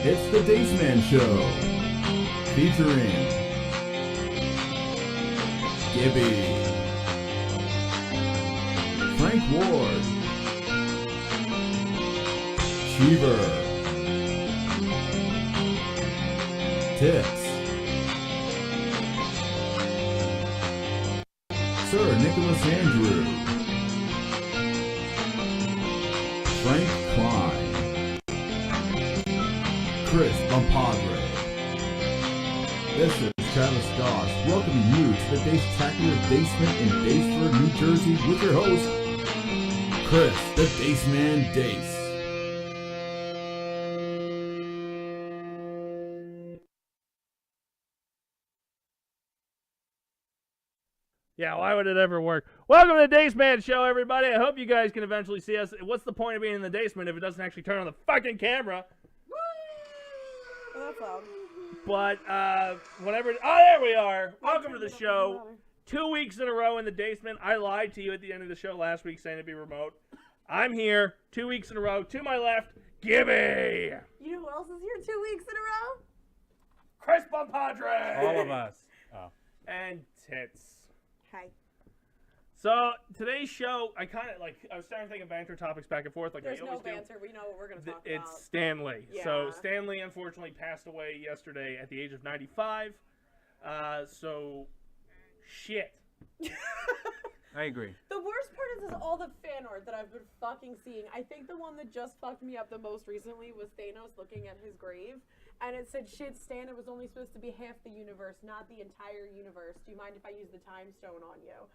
It's the Dace Man Show, featuring Gibby, Frank Ward, Cheever, Tits, Sir Nicholas Andrew, Frank Klein, Chris Bumpadre. This is Travis Goss welcoming you to the Dace-tacular basement in Daceford, New Jersey with your host, Chris, the Dace Man Dace. Yeah, why would it ever work? Welcome to the Dace Man Show, everybody. I hope you guys can eventually see us. What's the point of being in the basement if it doesn't actually turn on the fucking camera? But, whatever. Oh, there we are. Welcome to the show. 2 weeks in a row in the basement. I lied to you at the end of the show last week saying it'd be remote. I'm here 2 weeks in a row. To my left, Gibby. You know who else is here 2 weeks in a row? Chris Bumpadre. All of us. Oh. And Tits. Hi. So, today's show, I was starting to think of banter topics back and forth. There's no banter. We know what we're going to talk about. It's Stanley. Yeah. So, Stanley unfortunately passed away yesterday at the age of 95. Shit. I agree. The worst part is all the fan art that I've been fucking seeing. I think the one that just fucked me up the most recently was Thanos looking at his grave. And it said, shit, Stan, it was only supposed to be half the universe, not the entire universe. Do you mind if I use the time stone on you?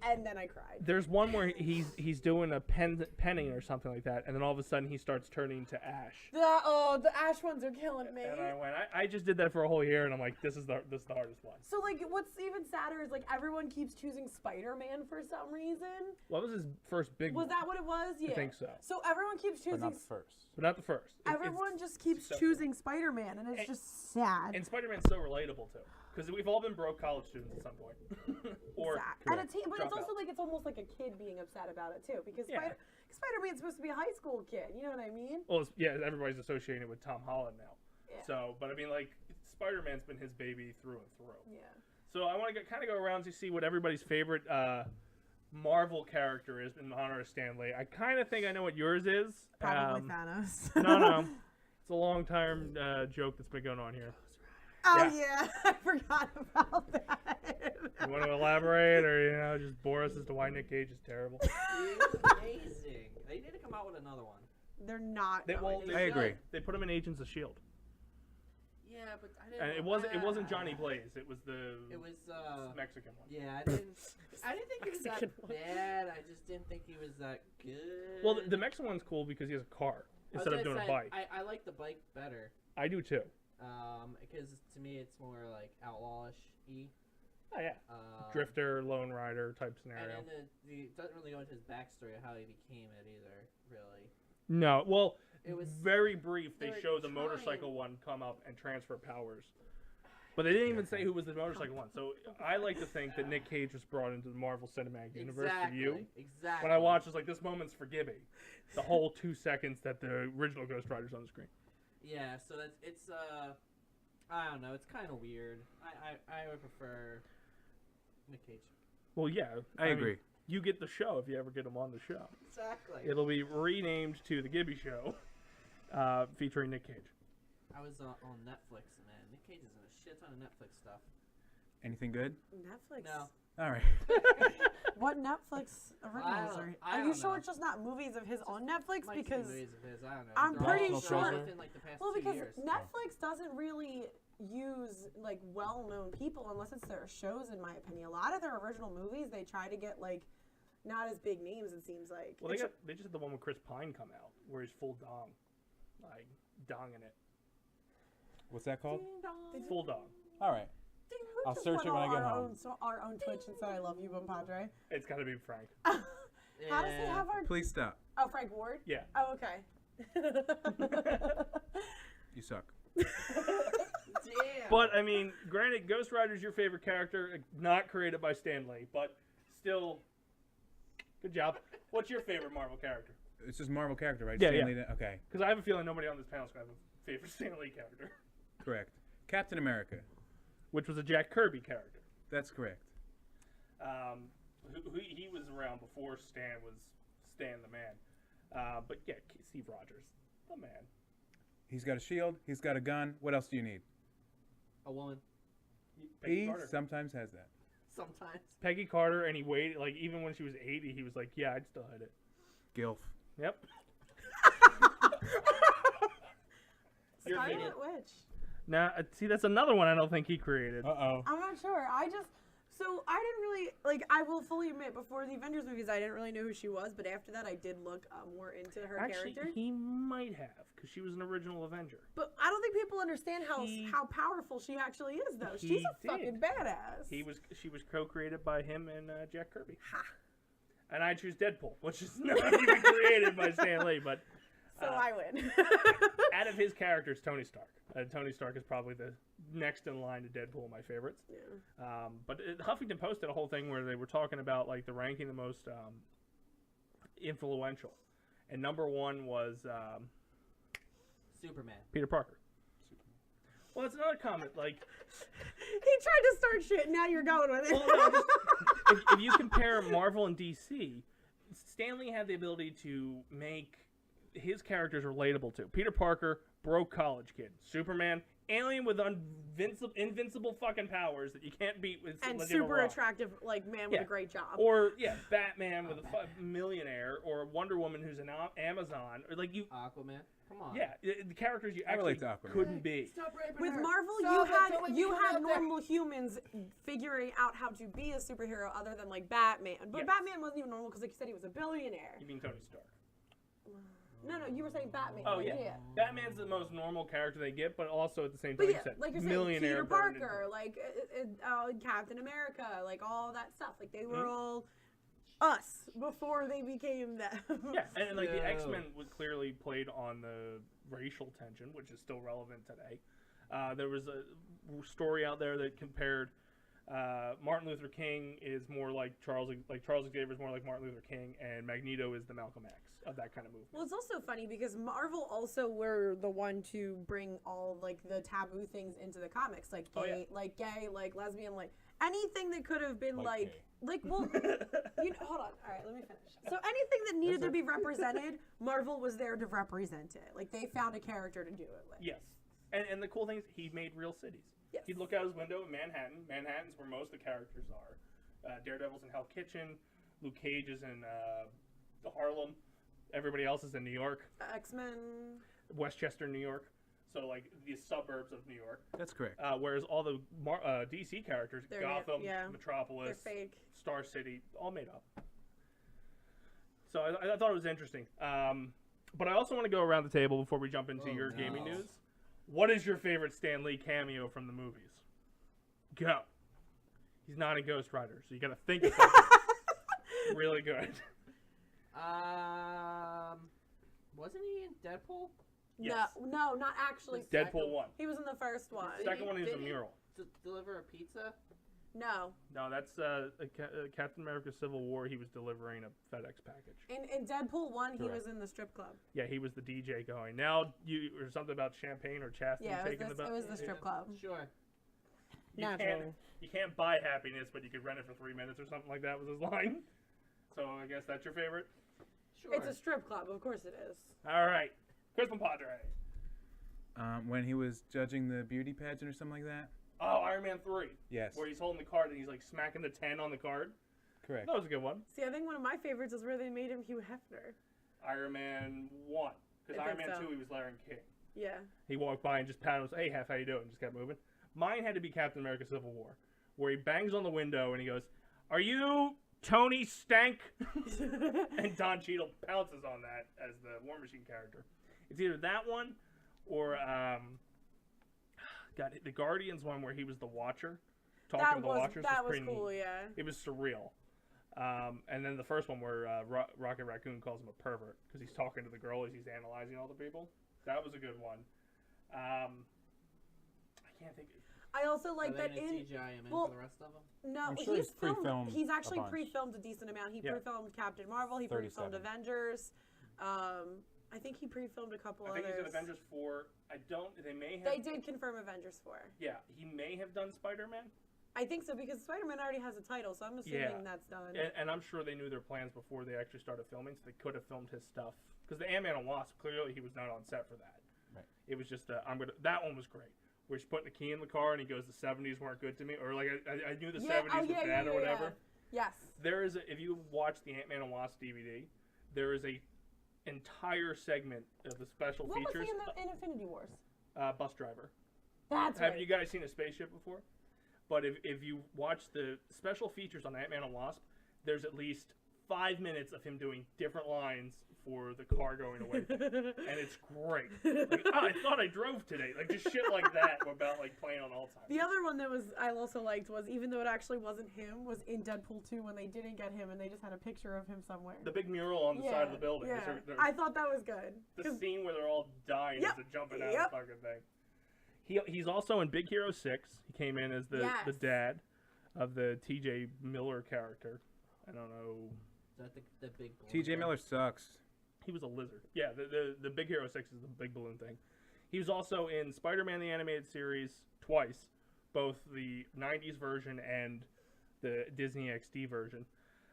And then I cried. There's one where he's doing a penning or something like that, and then all of a sudden he starts turning to ash. The ash ones are killing me. And I went, I just did that for a whole year, and I'm like, this is the hardest one. So, like, what's even sadder is, like, everyone keeps choosing Spider-Man for some reason. What was his first big one? Was that what it was? Yeah. I think so. So everyone keeps choosing... But not the first. But not the first. Everyone just keeps choosing Spider-Man, and it's just sad. And Spider-Man's so relatable, too. Because we've all been broke college students at some point. Or but it's also like it's almost like a kid being upset about it too, because Spider-Man's supposed to be a high school kid. You know what I mean? Well, everybody's associating it with Tom Holland now. Yeah. So, but I mean, like, Spider-Man's been his baby through and through. Yeah. So I want to kind of go around to see what everybody's favorite Marvel character is in honor of Stan Lee. I kind of think I know what yours is. Probably Thanos. No. It's a long-term joke that's been going on here. Oh, yeah. I forgot about that. You want to elaborate or, just bore us as to why Nick Cage is terrible? He's amazing. They need to come out with another one. They're not. I agree. They put him in Agents of S.H.I.E.L.D. Yeah, but I didn't. And it wasn't Johnny Blaze. It was the Mexican one. Yeah, I didn't think he was that bad. I just didn't think he was that good. Well, the Mexican one's cool because he has a car instead of doing a bike. I like the bike better. I do too. Because to me it's more like outlawish-y. Oh yeah. Drifter, lone rider type scenario. And then it doesn't really go into his backstory of how he became it either, really. No, well, it was very brief. They show the motorcycle one come up and transfer powers. But they didn't even say who was the motorcycle one. So I like to think that Nick Cage was brought into the Marvel Cinematic Universe for you. Exactly. When I watched, it's like, this moment's for Gibby. The whole 2 seconds that the original Ghost Rider's on the screen. Yeah, so it's I don't know, it's kind of weird. I would prefer Nick Cage. Well, yeah. I agree. You get the show if you ever get him on the show. Exactly. It'll be renamed to the Gibby Show, featuring Nick Cage. I was on Netflix, man. Nick Cage is in a shit ton of Netflix stuff. Anything good? Netflix? No. All right. What Netflix originals are you sure it's just not movies of his on Netflix? Because movies of his, I don't know. I'm pretty sure. Within, like, the past Because 2 years. Netflix doesn't really use like well-known people unless it's their shows, in my opinion. A lot of their original movies, they try to get like not as big names. It seems like. Well, they just had the one with Chris Pine come out where he's full dong, like donging it. What's that called? Full dong. All right. I'll search it when I get home. Our own Twitch and said I love you, Bumpadre. It's got to be Frank. How does he have our... Please stop. Oh, Frank Ward? Yeah. Oh, okay. You suck. Damn. But, I mean, granted, Ghost Rider's your favorite character, not created by Stan Lee, but still, good job. What's your favorite Marvel character? It's just Marvel character, right? Yeah, Stan yeah. Lee okay, Because I have a feeling nobody on this panel is going to have a favorite Stan Lee character, correct. Captain America. which was a Jack Kirby character. That's correct. He was around before Stan was Stan the Man. But yeah, Steve Rogers, the man. He's got a shield. He's got a gun. What else do you need? A woman. Peggy He Carter. sometimes has that. Sometimes. Peggy Carter, and he waited, like, even when she was 80, he was like, yeah, I'd still hit it. Gilf. Yep. Your Scarlet favorite. Witch. Now, see, that's another one I don't think he created. Uh-oh. I'm not sure. So I didn't really, like, I will fully admit, before the Avengers movies, I didn't really know who she was, but after that, I did look more into her Actually, character. he might have, because she was an original Avenger. But I don't think people understand He- how powerful she actually is, though. He She's a did. fucking badass. She was co-created by him and Jack Kirby. Ha. And I choose Deadpool, which is not even created by Stan Lee, but So I win. out of his characters, Tony Stark. Tony Stark is probably the next in line to Deadpool, my favorites. Yeah. But Huffington Post did a whole thing where they were talking about like the ranking the most influential, and number one was Superman. Peter Parker. Well, it's another comment. Like, He tried to start shit, now you're going with it. well, no, just, if you compare Marvel and DC, Stan Lee had the ability to make his characters relatable to. Peter Parker, broke college kid. Superman, alien with invincible fucking powers that you can't beat with And legitimate super law. attractive, like, man with a great job. Or Batman with a millionaire, or Wonder Woman who's an Amazon, or like you. Aquaman. Come on. Yeah, the characters you I actually relate to Aquaman. couldn't be. Stop raping With her. Marvel, Stop it, you had out there. normal humans figuring out how to be a superhero other than like Batman. But Yes. Batman wasn't even normal because, like you said, he was a billionaire. You mean Tony Stark? No, you were saying Batman. Oh yeah. Batman's the most normal character they get, but also at the same time, But like yeah, you said, like you're saying, millionaire. Peter burned into- Parker, like Captain America, like all that stuff. Like they were Mhm. all us before they became them. Yeah, and like the Yo. X-Men was clearly played on the racial tension, which is still relevant today. There was a story out there that compared Martin Luther King is more like Charles Xavier is more like Martin Luther King, and Magneto is the Malcolm X of that kind of movement. Well, it's also funny because Marvel also were the one to bring all like the taboo things into the comics, like Oh, yeah. gay, like lesbian, like anything that could have been Like well, hold on. All right, let me finish. So anything that needed to be represented, Marvel was there to represent it. Like they found a character to do it with. Yes, and the cool thing is he made real cities. Yes. He'd look out his window in Manhattan. Manhattan's where most of the characters are. Daredevil's in Hell Kitchen. Luke Cage is in Harlem. Everybody else is in New York. X-Men. Westchester, New York. So like the suburbs of New York. That's correct. Whereas all the DC characters, They're Gotham, yeah. Metropolis, They're fake. Star City, all made up. So I thought it was interesting. But I also want to go around the table before we jump into your gaming news. What is your favorite Stan Lee cameo from the movies? Go. He's not in Ghost Rider, so you got to think of something really good. Wasn't he in Deadpool? Yes. No, not actually. Deadpool 1. He was in the first one. The second one is a Did he mural. Deliver a pizza? No. No, that's Captain America Civil War. He was delivering a FedEx package. In Deadpool 1, he Correct. was in the strip club. Yeah, he was the DJ going. Now, or something about champagne or chastity Yeah, taking the it was the strip club. Sure. You Naturally. can't buy happiness, but you could rent it for 3 minutes or something like that was his line. So I guess that's your favorite? Sure. It's a strip club, of course it is. All right. Chris Padre. When he was judging the beauty pageant or something like that. Oh, Iron Man 3. Yes. Where he's holding the card and he's like smacking the 10 on the card. Correct. That was a good one. See, I think one of my favorites is where they made him Hugh Hefner. Iron Man 1. Because I Iron think Man so. 2, he was Larry King. Yeah. He walked by and just patted him and said, hey, Hef, how you doing? Just kept moving. Mine had to be Captain America Civil War, where he bangs on the window and he goes, are you Tony Stank? And Don Cheadle pounces on that as the War Machine character. It's either that one or the Guardians one where he was the Watcher. Talking to the Watchers. That was pretty cool, neat. yeah. It was surreal. And then the first one where Rocket Raccoon calls him a pervert because he's talking to the girl as he's analyzing all the people. That was a good one. I can't think. I also like Are they that gonna in. CGI him in well, for the rest of them? No, I'm sure he's he's pre-filmed He's a actually bunch. pre-filmed a decent amount. He Yeah. pre-filmed Captain Marvel. He pre-filmed 37. Avengers. I think he pre-filmed a couple I think others. he's in Avengers 4. They may have... They did confirm Avengers 4. Yeah, he may have done Spider-Man. I think so, because Spider-Man already has a title, so I'm assuming that's done. And I'm sure they knew their plans before they actually started filming, so they could have filmed his stuff. Because the Ant-Man and Wasp, clearly he was not on set for that. Right. It was just, that one was great. Where he's putting the key in the car and he goes, the 70s weren't good to me. Or like, I knew the 70s were bad or whatever. Yes. There is, if you watch the Ant-Man and Wasp DVD, there is a entire segment of the special features. What was he in Infinity Wars? Bus driver. That's right. Have you guys seen a spaceship before? But if you watch the special features on Ant-Man and Wasp, there's at least 5 minutes of him doing different lines for the car going away. And it's great. Like, I thought I drove today. Like, just shit like that about, like, playing on Alzheimer's. The other one that I also liked was, even though it actually wasn't him, was in Deadpool 2 when they didn't get him and they just had a picture of him somewhere. The big mural on the side of the building. Yeah. I thought that was good. The scene where they're all dying as they're jumping out of the fucking thing. He's also in Big Hero 6. He came in as the dad of the T.J. Miller character. I don't know. Is that the big balloon T.J. Miller sucks. He was a lizard. Yeah, the Big Hero 6 is the big balloon thing. He was also in Spider-Man the Animated Series twice, both the 90s version and the Disney XD version.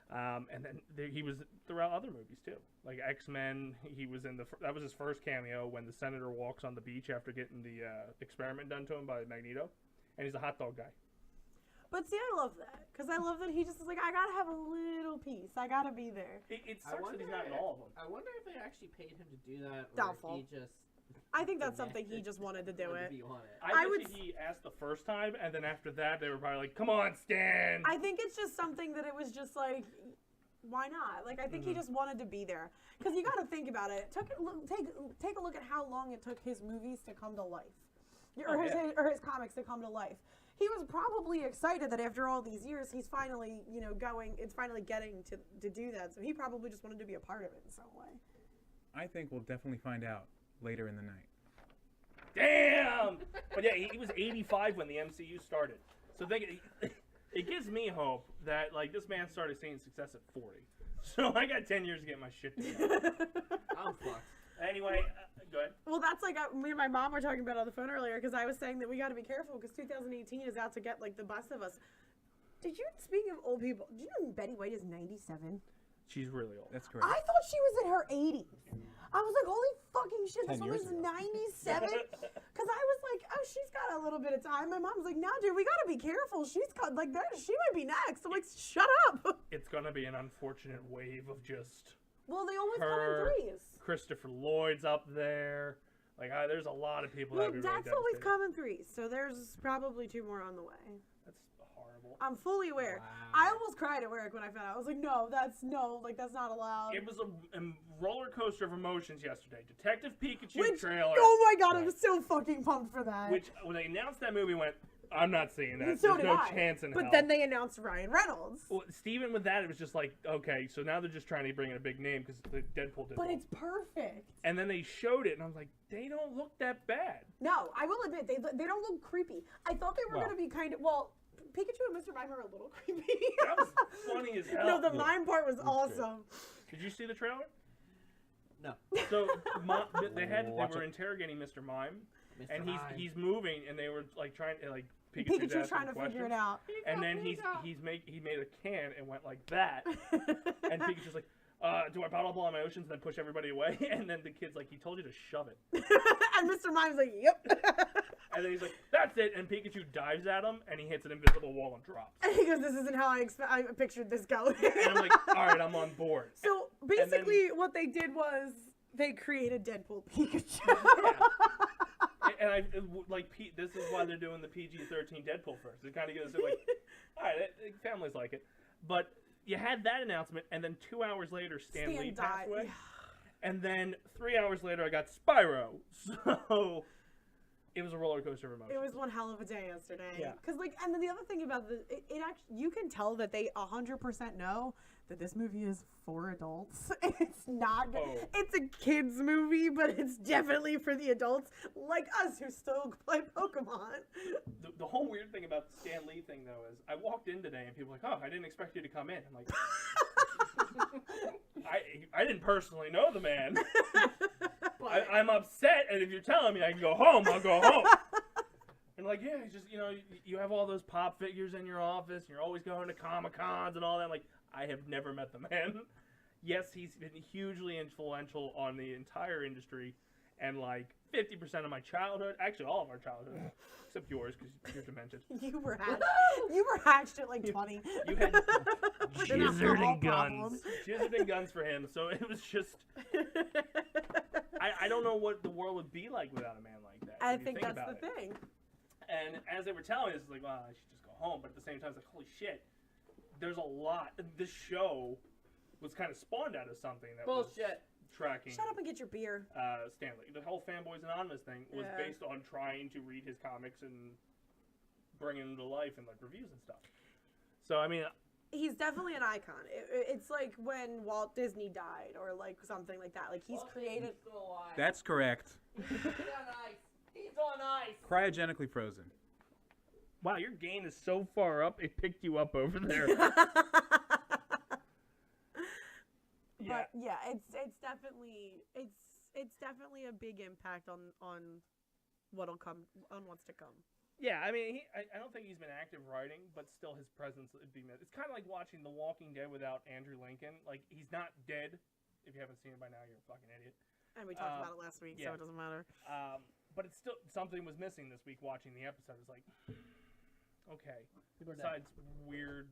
And then he was throughout other movies too, like X-Men. He was in that was his first cameo when the senator walks on the beach after getting the experiment done to him by Magneto, and he's a hot dog guy. But see, I love that, because I love that he just is like, I gotta have a little piece. I gotta be there. It sucks that he's not in all of them. I wonder if they actually paid him to do that, or Doubtful. if he just... I think that's something he just wanted to do it. I bet he asked the first time, and then after that, they were probably like, "Come on, Stan." I think it's just something that it was just like, why not? Like, I think he just wanted to be there, because you got to think about it. Take a look at how long it took his movies to come to life, or his comics to come to life. He was probably excited that after all these years, he's finally, it's finally getting to do that. So he probably just wanted to be a part of it in some way. I think we'll definitely find out later in the night. Damn! But yeah, he was 85 when the MCU started. So it gives me hope that, like, this man started seeing success at 40. So I got 10 years to get my shit together. I'm fucked. Anyway, go ahead. Well, that's like me and my mom were talking about on the phone earlier, because I was saying that we got to be careful because 2018 is out to get, like, the best of us. Speaking of old people, did you know Betty White is 97? She's really old. That's correct. I thought she was in her 80s. I was like, holy fucking shit, this woman's 97? Because I was like, oh, she's got a little bit of time. My mom's like, no, dude, we got to be careful. She's got, like, she might be next. I'm like, shut up. It's going to be an unfortunate wave of just... Well, they always come in threes. Christopher Lloyd's up there. Like, there's a lot of people that would be really That's always devastated. come in threes, so there's probably 2 more on the way. That's horrible. I'm fully aware. Wow. I almost cried at work when I found out. I was like, that's not allowed. It was a roller coaster of emotions yesterday. Detective Pikachu trailer. Oh my god, I was so fucking pumped for that. Which, when they announced that movie, went, I'm not seeing that. So There's did no I. chance in hell. But then they announced Ryan Reynolds. Well, Steven, with that, it was just like, okay, so now they're just trying to bring in a big name because Deadpool did But well. it's perfect. And then they showed it, and I was like, they don't look that bad. No, I will admit, they don't look creepy. I thought they were going to be kind of, Pikachu and Mr. Mime are a little creepy. That was funny as hell. No, the mime part was awesome. Did you see the trailer? No. So they were interrogating Mr. Mime, and he's moving, and they were like trying to Pikachu's trying to figure it out. And then he made a can and went like that, and Pikachu's like, do I bottle up all my oceans and then push everybody away? And then the kid's like, he told you to shove it. And Mr. Mime's like, yep. And then he's like, that's it. And Pikachu dives at him, and he hits an invisible wall and drops. And he goes, this isn't how I pictured this going. And I'm like, all right, I'm on board. So basically what they did was they created Deadpool Pikachu. Yeah. And this is why they're doing the PG-13 Deadpool first. It kind of gives it like, all right, families like it. But you had that announcement, and then 2 hours later, Stan Lee passed away. And then 3 hours later, I got Spyro. So it was a roller coaster of emotions. It was one hell of a day yesterday. Yeah. Because and then the other thing about it actually, you can tell that they 100% know that this movie is for adults. It's not. Oh. It's a kids movie, but it's definitely for the adults like us who still play Pokemon. The whole weird thing about the Stan Lee thing, though, is I walked in today and people were like, oh, I didn't expect you to come in. I'm like, I didn't personally know the man. I'm upset, and if you're telling me I can go home, I'll go home. And like, yeah, it's just, you have all those pop figures in your office, and you're always going to Comic-Cons and all that. I'm like, I have never met the man. Yes, he's been hugely influential on the entire industry, and like 50% of my childhood, actually all of our childhood, except yours because you're demented. You were hatched at like 20. You had jizzard and guns. Jizzard and guns for him. So it was just, I don't know what the world would be like without a man like that. I think that's the thing. And as they were telling us, it's like, well, I should just go home. But at the same time, it's like, holy shit, there's a lot. This show was kind of spawned out of something that was tracking. Shut up and get your beer. Stanley. The whole Fanboys Anonymous thing was based on trying to read his comics and bring them to life in like reviews and stuff. So, I mean... He's definitely an icon. It's like when Walt Disney died or like something like that. Like he's created... That's correct. He's on ice. He's on ice. Cryogenically frozen. Wow, your gain is so far up, it picked you up over there. But yeah, it's definitely a big impact on what'll come, on what's to come. Yeah, I mean, I don't think he's been active writing, but still his presence would be missed. It's kind of like watching The Walking Dead without Andrew Lincoln. Like, he's not dead. If you haven't seen it by now, you're a fucking idiot. And we talked about it last week, so it doesn't matter. But it's still, something was missing this week watching the episode. It's like, okay. Besides weird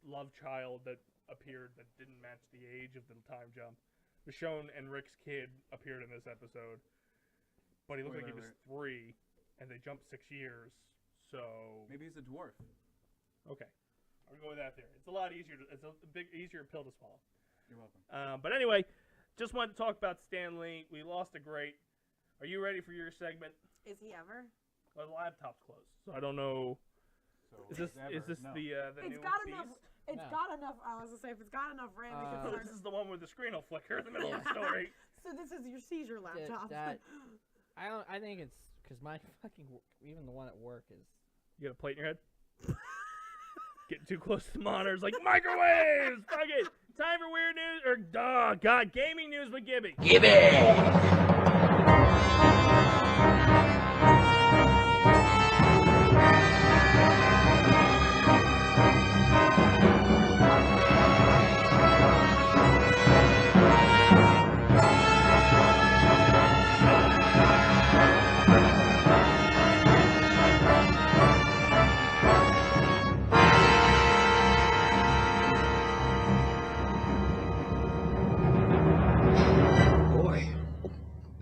love child that appeared that didn't match the age of the time jump. Michonne and Rick's kid appeared in this episode, but he looked like he was 3, and they jumped 6 years, so... Maybe he's a dwarf. Okay. I'll go with that theory. It's a lot easier, it's a big easier pill to swallow. You're welcome. But anyway, just wanted to talk about Stan Lee. We lost a great. Are you ready for your segment? Is he ever? Well, the laptop's closed, so I don't know. So is this the new enough. Beast? It's got enough. I was gonna say if it's got enough RAM, it can start. This is the one where the screen will flicker in the middle of the story. So this is your seizure laptop. I think it's because my fucking even the one at work is. You got a plate in your head? Getting too close to the monitors, like microwaves. Fuck it. Time for weird news or gaming news with Gibby. Gibby.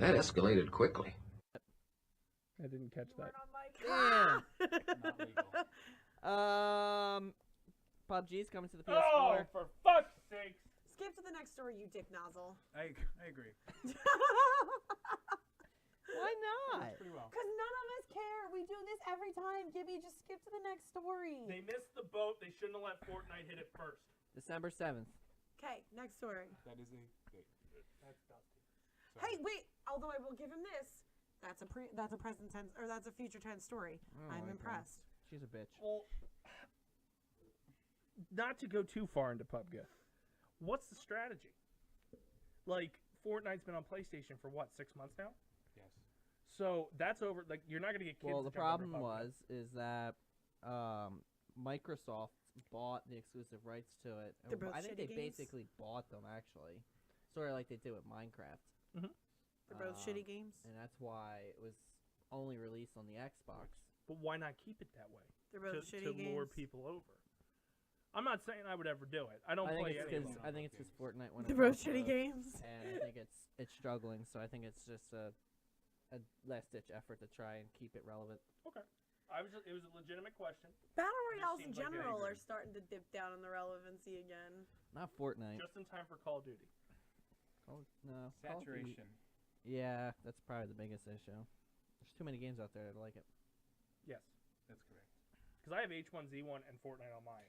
That escalated quickly. I didn't catch that. Damn. Not legal. PUBG's coming to the PS4. Oh, for fuck's sake! Skip to the next story, you dick nozzle. I agree. Why not? Pretty well. Because none of us care. We do this every time. Gibby, just skip to the next story. They missed the boat. They shouldn't have let Fortnite hit it first. December 7th. Okay, next story. That is a date. That's dusty. Hey, wait. Although I will give him this. That's a present tense, or that's a future tense story. Oh, I'm okay. impressed. She's a bitch. Well, not to go too far into PUBG. What's the strategy? Like, Fortnite's been on PlayStation for what, 6 months now? Yes. So that's over. Like, you're not gonna get kids. Well, the to jump over problem PUBG. is that Microsoft bought the exclusive rights to it. They're both I think they shitty games? basically bought them actually, sort of like they did with Minecraft. They're both shitty games. And that's why it was only released on the Xbox. But why not keep it that way? They're both shitty to games. lure people over. I'm not saying I would ever do it. I don't play any of them. I think it's because Fortnite went. They're both shitty games. And I think it's struggling. So I think it's just a last-ditch effort to try and keep it relevant. Okay. It was a legitimate question. Battle royales in seems like they general agree. are starting to dip down in the relevancy again. Not Fortnite. Just in time for Call of Duty. No. Call of Duty- Saturation. Yeah, that's probably the biggest issue. There's too many games out there that like it. Yes. That's correct. Because I have H1Z1 and Fortnite on mine.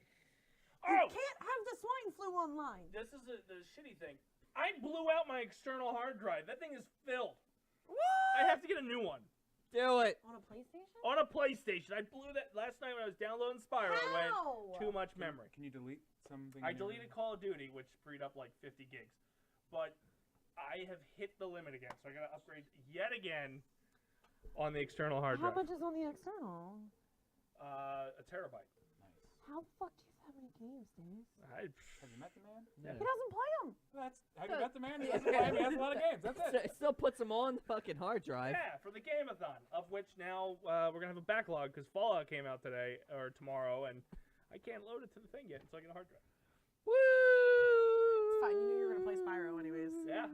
You can't have the swine flu online. This is the shitty thing. I blew out my external hard drive. That thing is filled. What? I have to get a new one. Do it. On a PlayStation? On a PlayStation. I blew that last night when I was downloading Spyro. It went How? too much memory. Can you delete something? I deleted Call of Duty, which freed up like 50 gigs. But I have hit the limit again, so I gotta upgrade yet again on the external hard How drive. much is on the external? A terabyte. Nice. How the fuck do you have that many games, Dave? Have you met the man? He doesn't play them. Have you met the man? He doesn't play. He has a lot of games. That's it. It still puts them on the fucking hard drive. Yeah, for the Game-a-thon, of which now we're gonna have a backlog because Fallout came out today or tomorrow, and I can't load it to the thing yet until I get a hard drive. Woo! It's fine. You knew you were gonna play Spyro anyways. Yeah,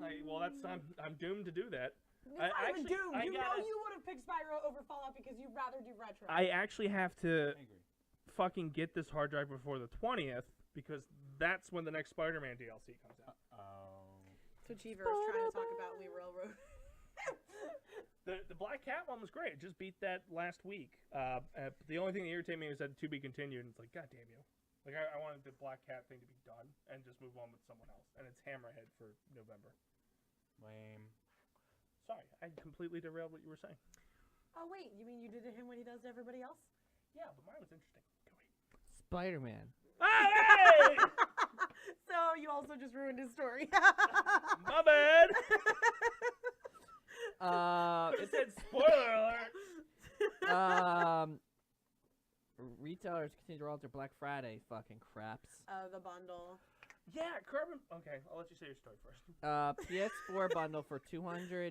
I'm doomed to do that. It's not even actually- doomed. I You know gotta- you would have picked Spyro over Fallout because you'd rather do retro. I actually have to I agree. fucking get this hard drive before the 20th because that's when the next Spider-Man DLC comes out. So Cheever was trying to talk about Lee Railroad. The Black Cat one was great. It just beat that last week. The only thing that irritated me was that to be continued. And it's like, God damn you! Like I wanted the Black Cat thing to be done and just move on with someone else. And it's Hammerhead for November. Lame. Sorry, I completely derailed what you were saying. Oh wait, you mean you did to him what he does to everybody else? Yeah, but mine was interesting. Go wait. Spider-Man. Hey! So you also just ruined his story. My bad. It It said spoiler alert. Retailers continue to roll out their Black Friday fucking craps. The bundle. Yeah, Carbon. Okay, I'll let you say your story first. PS4 bundle for $200.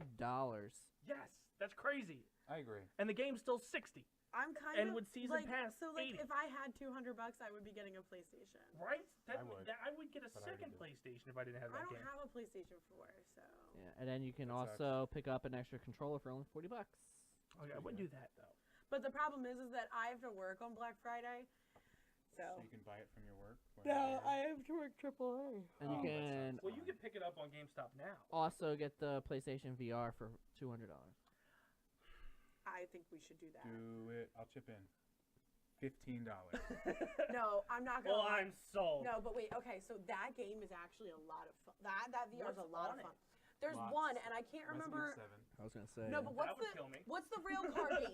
Yes, that's crazy. I agree. And the game's still 60, I'm kind and of with season like, pass, so like 80. if I had $200, I would be getting a PlayStation. Right? I would. I would get a But I already second do. PlayStation if I didn't have I that don't game. have a PlayStation 4, so. Yeah, and then you can That sucks. also pick up an extra controller for only $40. Okay, I wouldn't do that though. But the problem is that I have to work on Black Friday. So. So you can buy it from your work. No, I have to work AAA. And you Oh, that can sucks. Well, you can pick it up on GameStop now. also get the PlayStation VR for $200. I think we should do that. Do it. I'll chip in. $15. No, I'm not gonna. Well, lie. I'm sold. No, but wait. Okay, so that game is actually a lot of fun. That VR is a What's lot on of it? fun. There's Lots. one, and I can't Resident remember. Evil 7. I was gonna say. No, but That would kill me. what's the rail car game?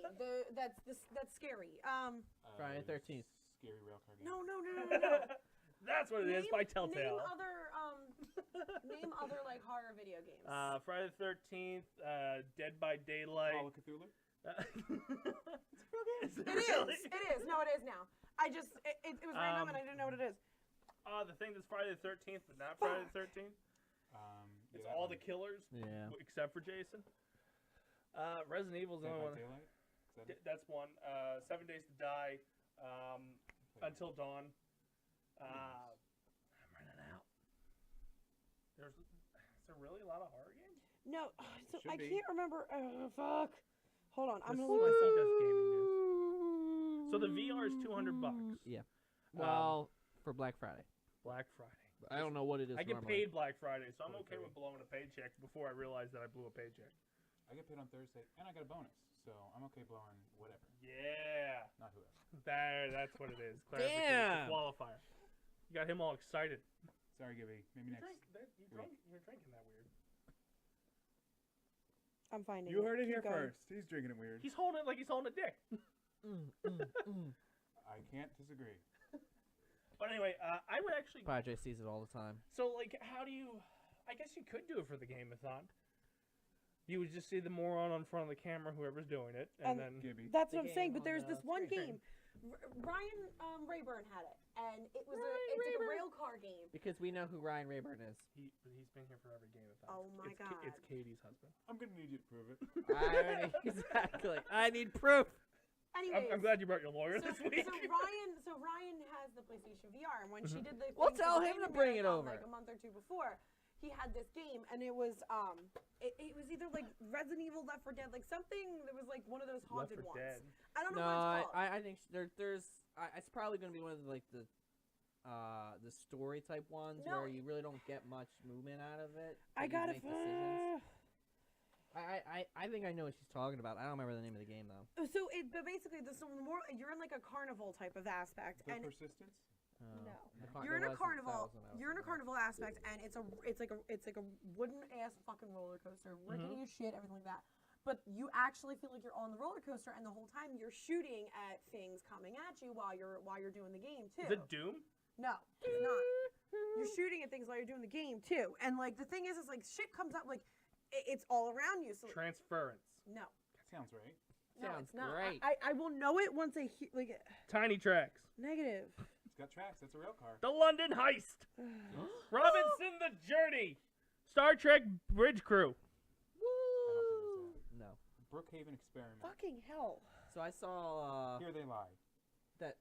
That's scary. Friday 13th. Scary rail car game. No. That's what it is by Telltale. Name other like horror video games. Friday the 13th, Dead by Daylight. Call of Cthulhu. Is it It really? is. It is. No, it is now. It was random and I didn't know what it is. The thing that's Friday the 13th, but not Friday the 13th. Yeah, It's that all one. the killers, Yeah. except for Jason. Resident Evil's the Dead only by one. Daylight? Is that it? That's one. 7 Days to Die. Until Dawn. I'm running out. Is there really a lot of horror games? No, so Should I be. can't remember. Fuck. Hold on, I'm This gonna is look my this up. Does gaming news. So the VR is $200. Yeah. Well, for Black Friday. Black Friday. I don't know what it is. I get normally. paid Black Friday, so I'm okay Okay. with blowing a paycheck before I realize that I blew a paycheck. I get paid on Thursday, and I got a bonus, so I'm okay blowing whatever. Yeah. Not whoever. That's what it is. Damn. Qualifier. You got him all excited. Sorry, Gibby. Maybe next. You're drinking that weird. I'm finding You it. heard it Keep here going. first. He's drinking it weird. He's holding it like he's holding a dick. I can't disagree. But anyway, I would actually. Padre sees it all the time. So, like, how do you. I guess you could do it for the Game-a-thon. You would just see the moron on front of the camera, whoever's doing it, and then. Gibby. That's The what I'm saying. game But there's on this the one screen. game. Ryan Rayburn had it, and it was it's like a rail car game. Because we know who Ryan Rayburn is. He's been here for every Game-a-thon. Oh my It's God. It's Katie's husband. I'm gonna need you to prove it. Exactly. I need proof. Anyways, I'm glad you brought your lawyer so, this week. so Ryan has the PlayStation VR, and when she did the Well, thing tell for the him to Game bring it Marathon, over. like a month or two before, he had this game, and it was it was either like Resident Evil, Left 4 Dead, like something that was like one of those Left haunted 4 ones. Dead. I don't No, know what it's called. I think it's probably going to be one of the story type ones No. where you really don't get much movement out of it. I but you gotta. make decisions. I think I know what she's talking about. I don't remember the name of the game though. But basically, more you're in like a carnival type of aspect, The and persistence. no, The you're in a there was carnival. 1,000 I was You're in a thinking. carnival aspect, and it's like a wooden ass fucking roller coaster, rickety as shit, everything like that. but you actually feel like you're on the roller coaster, and the whole time you're shooting at things coming at you while you're doing the game too. Is it Doom? No, it's not. You're shooting at things while you're doing the game too, and like the thing is like shit comes up like it's all around you. So Transference. no, That sounds right. no, Sounds it's not. great. I will know it once I hear like Tiny tracks. negative. It's got tracks. That's a real car. The London Heist. Robinson the Journey. Star Trek Bridge Crew. Woo! No. Brookhaven Experiment. Fucking hell. So I saw Here they lie. that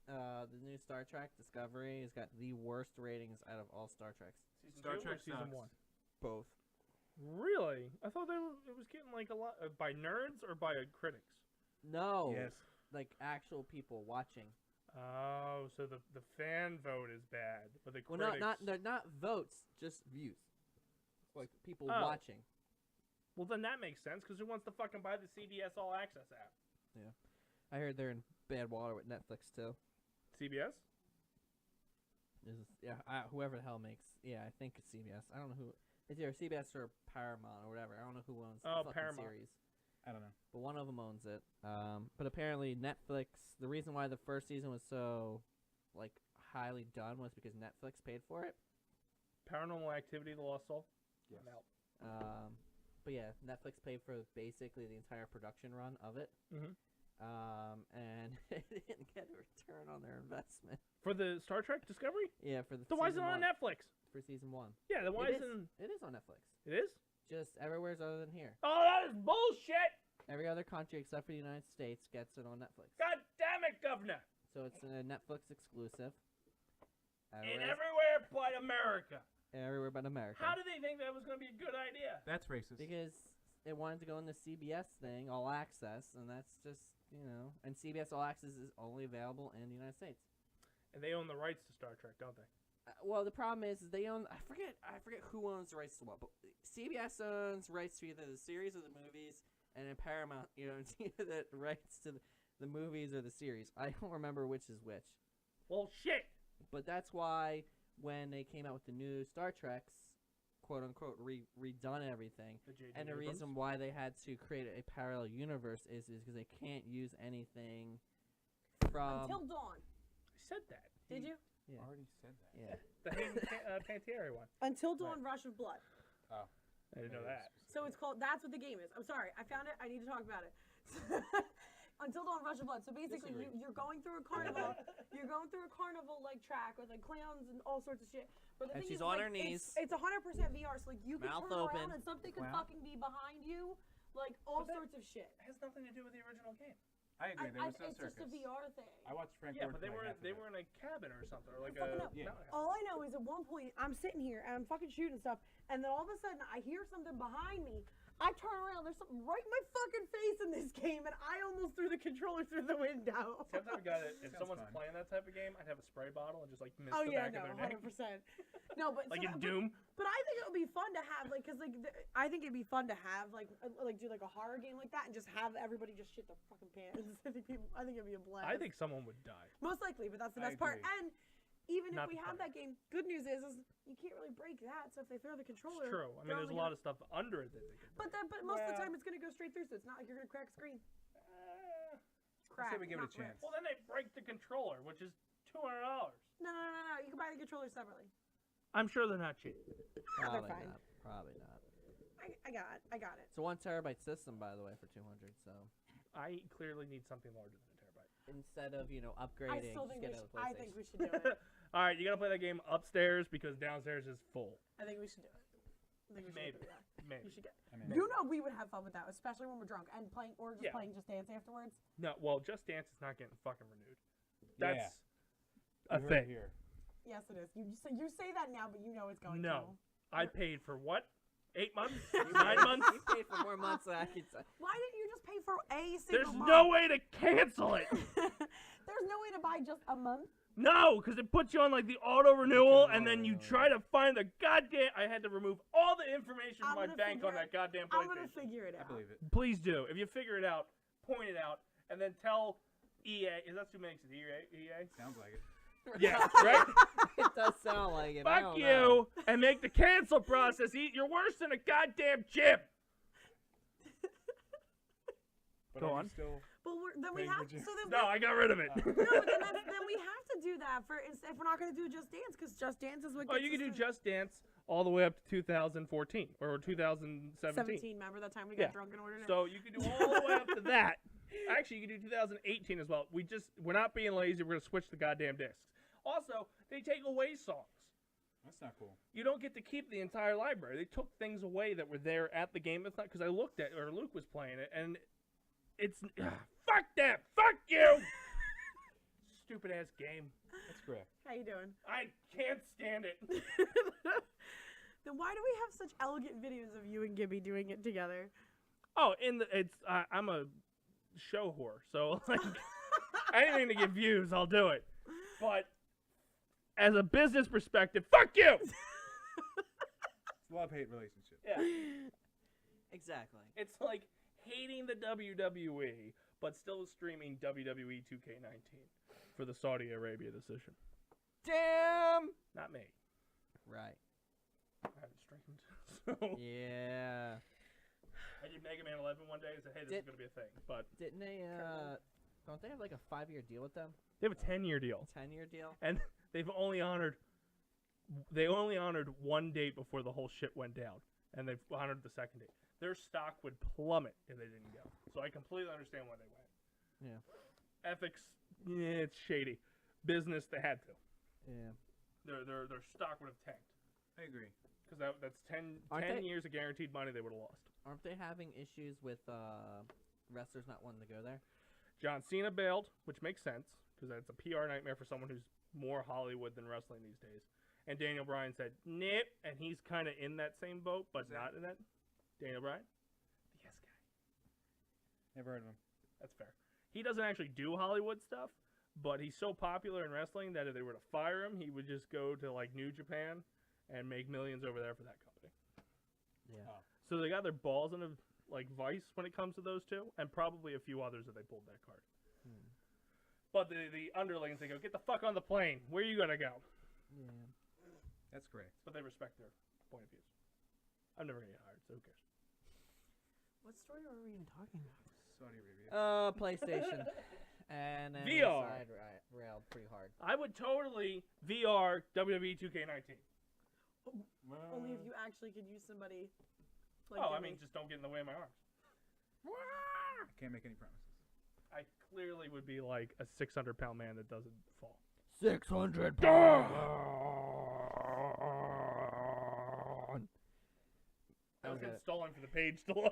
the new Star Trek Discovery has got the worst ratings out of all Star Treks. Season Star 2 or Trek season sucks. 1? Both. Really? I thought it was getting like a lot by nerds or by critics. No. Yes. Like actual people watching. Oh, so the fan vote is bad, but the Well, critics. they're not votes, just views. Like people Oh. watching. Well, then that makes sense because who wants to fucking buy the CBS All Access app? I heard they're in bad water with Netflix too. CBS? Whoever the hell makes. Yeah, I think it's CBS. I don't know who. It's either CBS or Paramount or whatever. I don't know who owns the fucking Paramount. series. I don't know. But one of them owns it. But apparently Netflix. The reason why the first season was so like highly done was because Netflix paid for it. Paranormal Activity: The Lost Soul. Yes. I'm out. But yeah, Netflix paid for basically the entire production run of it. Mhm. And they didn't get a return on their investment. For the Star Trek Discovery? Yeah, for the Then why is it season on one. Netflix? For season 1. Yeah, then why It isn't It is on Netflix. it is? Just everywhere's other than here. Oh, that is bullshit! Every other country except for the United States gets it on Netflix. God damn it, Governor! So it's a Netflix exclusive. In everywhere but America. Everywhere but America. How did they think that was going to be a good idea? That's racist. Because it wanted to go in the CBS thing, All Access, and that's just, and CBS All Access is only available in the United States. And they own the rights to Star Trek, don't they? Well, the problem is they own. I forget who owns the rights to what, but CBS owns rights to either the series or the movies, and then Paramount, it's either the rights to the movies or the series. I don't remember which is which. Well, shit! But that's why when they came out with the new Star Treks, quote unquote, redone everything, and the reason why they had to create a parallel universe is because they can't use anything from. Until Dawn. I said that. Did you? Yeah. Already said that. Yeah. The Hayden Panettiere one. Until Dawn, Rush of Blood. Oh. I didn't know that. So it's called. That's what the game is. I'm sorry, I found it. I need to talk about it. Until Dawn, Rush of Blood. So basically, you're going through a carnival. You're going through a carnival like track with like clowns and all sorts of shit. But the And thing she's is, on like, her knees. It's 100% VR. So like you can Mouth turn open. around and something could Wow. fucking be behind you, like all But that- sorts of shit. It has nothing to do with the original game. I agree. There was no it's just a circus. VR thing. I watched Frank Yeah, Gordon but they play were half of they it. were in a cabin or something, or like fucking a know. Yeah. mountain house. All I know is at one point I'm sitting here and I'm fucking shooting stuff, and then all of a sudden I hear something behind me. I turn around, there's something right in my fucking face in this game, and I almost threw the controller through the window. See, I'm the type of guy that if Sounds someone's fun. playing that type of game, I'd have a spray bottle and just like miss Oh the yeah, back no, of their neck. 100%. No, but Like so in that- Doom. But I think it would be fun to have like, cause like I think it'd be fun to have like do like a horror game like that and just have everybody just shit their fucking pants. I think it'd be a blast. I think someone would die. most likely, but that's the I best part. agree. And even Not if we the have player. that game, good news is you can't really break that. So if they throw the controller, It's true. I mean, there's a lot of stuff under it that they could. But most of the Well- time it's gonna go straight through, so it's not like you're gonna crack a screen. Uh, Crack. say we give it a not rip. chance. well, then they break the controller, which is $200. No. You can buy the controller separately. I'm sure they're not cheap. Probably fine. not. Probably not. I got it. It's a 1 terabyte system, by the way, for 200. So I clearly need something larger than a terabyte. instead of I upgrading, still just think get we another should. I PlayStation. think we should do it. All right, you gotta play that game upstairs because downstairs is full. I think we should do it. I think we should Maybe. do that. Maybe. You should get. I mean, You know we would have fun with that, especially when we're drunk and playing or just Yeah. playing Just Dance afterwards. No, well, Just Dance is not getting fucking renewed. Yeah. That's you a heard it thing. here. Yes, it is. You say that now, but you know it's going No, I paid for what? 8 months? You 9 paid- months? You paid for more months than I could say. to. Why didn't you just pay for a single There's month? no way to cancel it. There's no way to buy just a month. No, because it puts you on like the auto renewal, and then you try to find the goddamn. I had to remove all the information from I'm my gonna bank figure on that goddamn I'm gonna PlayStation. figure it I out. believe it. Please do. If you figure it out, point it out, and then tell EA. Is that too makes it EA? Sounds like it. Yeah, right. It does sound like it. I Fuck don't you, know. and make the cancel process. You're worse than a goddamn chip. But Go are you on. Still But then we Paying have for to. Jim. So then No, I got rid of it. no, but then we have to do that if we're not going to do Just Dance, because Just Dance is what. Oh, Gets you can us do to Just Dance all the way up to 2014 or 2017. 17. Remember that time we got Yeah. drunk and ordered it? So you can do all the way up to that. Actually, you can do 2018 as well. We're not being lazy. We're gonna switch the goddamn discs. Also, they take away songs. That's not cool. You don't get to keep the entire library. They took things away that were there at the game. It's not because I looked at or Luke was playing it, and it's fuck that, fuck you. Stupid ass game. That's correct. How you doing? I can't stand it. Then why do we have such elegant videos of you and Gibby doing it together? Oh, I'm a show whore, so like anything to get views, I'll do it. But as a business perspective, fuck you. It's a love-hate relationship. Yeah, Exactly. it's like hating the WWE, but still streaming WWE 2K19 for the Saudi Arabia decision. Damn. Not me. Right. I haven't streamed. So Yeah. I did Mega Man 11 one day and said, hey, this is going to be a thing. But Didn't they? Don't they have like a 5-year deal with them? they have a 10-year deal. 10-year deal? And they've only honored one date before the whole shit went down. And they've honored the second date. Their stock would plummet if they didn't go. So I completely understand why they went. Yeah. Ethics, it's shady. Business, they had to. Yeah. Their stock would have tanked. I agree. Because that's 10 Aren't they- years of guaranteed money they would have lost. Aren't they having issues with wrestlers not wanting to go there? John Cena bailed, which makes sense, because that's a PR nightmare for someone who's more Hollywood than wrestling these days. And Daniel Bryan said, nope, and he's kind of in that same boat, but Who's that? not in that. Daniel Bryan? The yes guy. Never heard of him. That's fair. He doesn't actually do Hollywood stuff, but he's so popular in wrestling that if they were to fire him, he would just go to, like, New Japan and make millions over there for that company. Yeah. Oh. So they got their balls in a, like, vice when it comes to those two, and probably a few others if they pulled that card. But the underlings, they go, get the fuck on the plane. Where are you going to go? Yeah. That's correct. But they respect their point of views. I'm never going to get hired, so who cares? What story were we even talking about? Saudi Arabia. PlayStation. And then VR. Side railed pretty hard. I would totally VR WWE 2K19. Only if you actually could use somebody. Like Oh, I Gibby. mean, just don't get in the way of my arms. I can't make any promises. I clearly would be like a 600-pound man that doesn't fall. 600 I was installing for the page to load.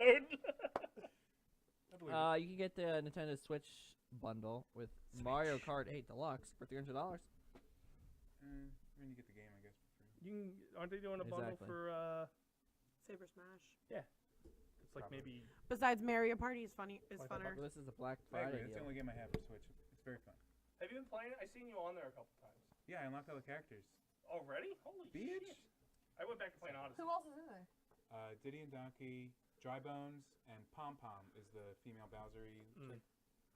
I believe it. You can get the Nintendo Switch bundle with Mario Kart 8 Deluxe for $300. When you get the game, I guess, for free. Aren't they doing a bundle Exactly. for? Saber Smash. It's like Probably. maybe. Besides Mario Party is $25 funner. This is a Black I Friday agree. It's the deal. only game I have for Switch. It's very fun. Have you been playing it? I seen you on there a couple times. Yeah, I unlocked all the characters. Already? Holy Bitch. shit! I went back to playing Odyssey. Who else is in there? Diddy and Donkey, Dry Bones, and Pom Pom is the female Bowsery chick.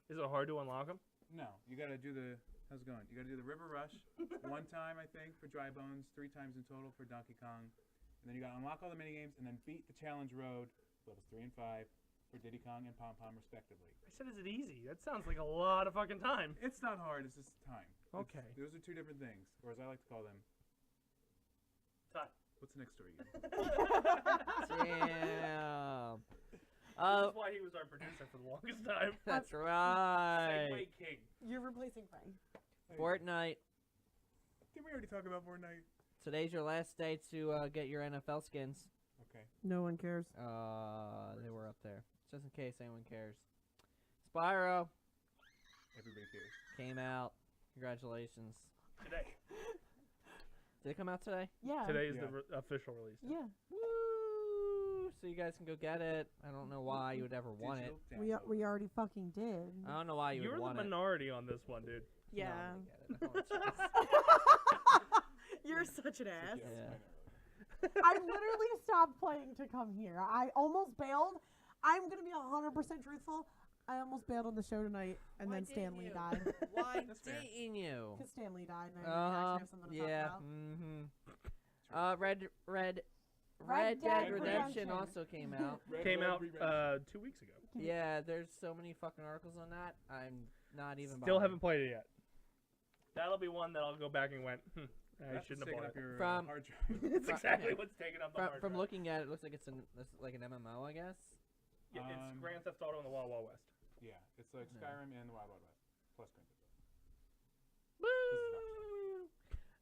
Is it hard to unlock them? No, you gotta do the. How's it going? You gotta do the River Rush one time, I think, for Dry Bones, 3 times in total for Donkey Kong, and then you gotta unlock all the minigames and then beat the challenge road levels 3 and 5 for Diddy Kong and Pom Pom respectively. I said, is it easy? That sounds like a lot of fucking time. It's not hard. It's just time. Okay. Those are 2 different things, or as I like to call them. Time. What's the next story? Again? Damn. This is why he was our producer for the longest time. That's right. Segway King. You're replacing Frank. Fortnite. Did we already talk about Fortnite? Today's your last day to get your NFL skins. Okay. No one cares. They were up there. Just in case anyone cares. Spyro Everybody cares. came out. Congratulations. Today. Did it come out today? Yeah. Today is Yeah. the official release. Yeah. Woo! So you guys can go get it. I don't know why you would ever want it. Digital download. We already fucking did. I don't know why you You're would the want it. minority on this one, dude. No, Yeah. I'm gonna get it. I don't want You're such an ass. Yes, Yeah. I know. I literally stopped playing to come here. I almost bailed. I'm gonna be 100% truthful. I almost bailed on the show tonight, and Why then didn't Stanley you? died. Why That's fair. didn't you? Because Stanley died, and I actually have something to talk Yeah. about. Mm-hmm. Red Dead Redemption. Redemption also came out. Came out 2 weeks ago. Yeah, there's so many fucking articles on that. I'm not even. Still bothered. haven't played it yet. That'll be one that I'll go back and went. I That's shouldn't have taking bought up it. your From- hard drive. It's exactly what's taking up the hard From drive. looking at it, looks like it's like an MMO, I guess. Yeah, it's Grand Theft Auto in the Wild Wild West. Yeah, it's like Yeah. Skyrim and the Wild Wild West plus Grand Theft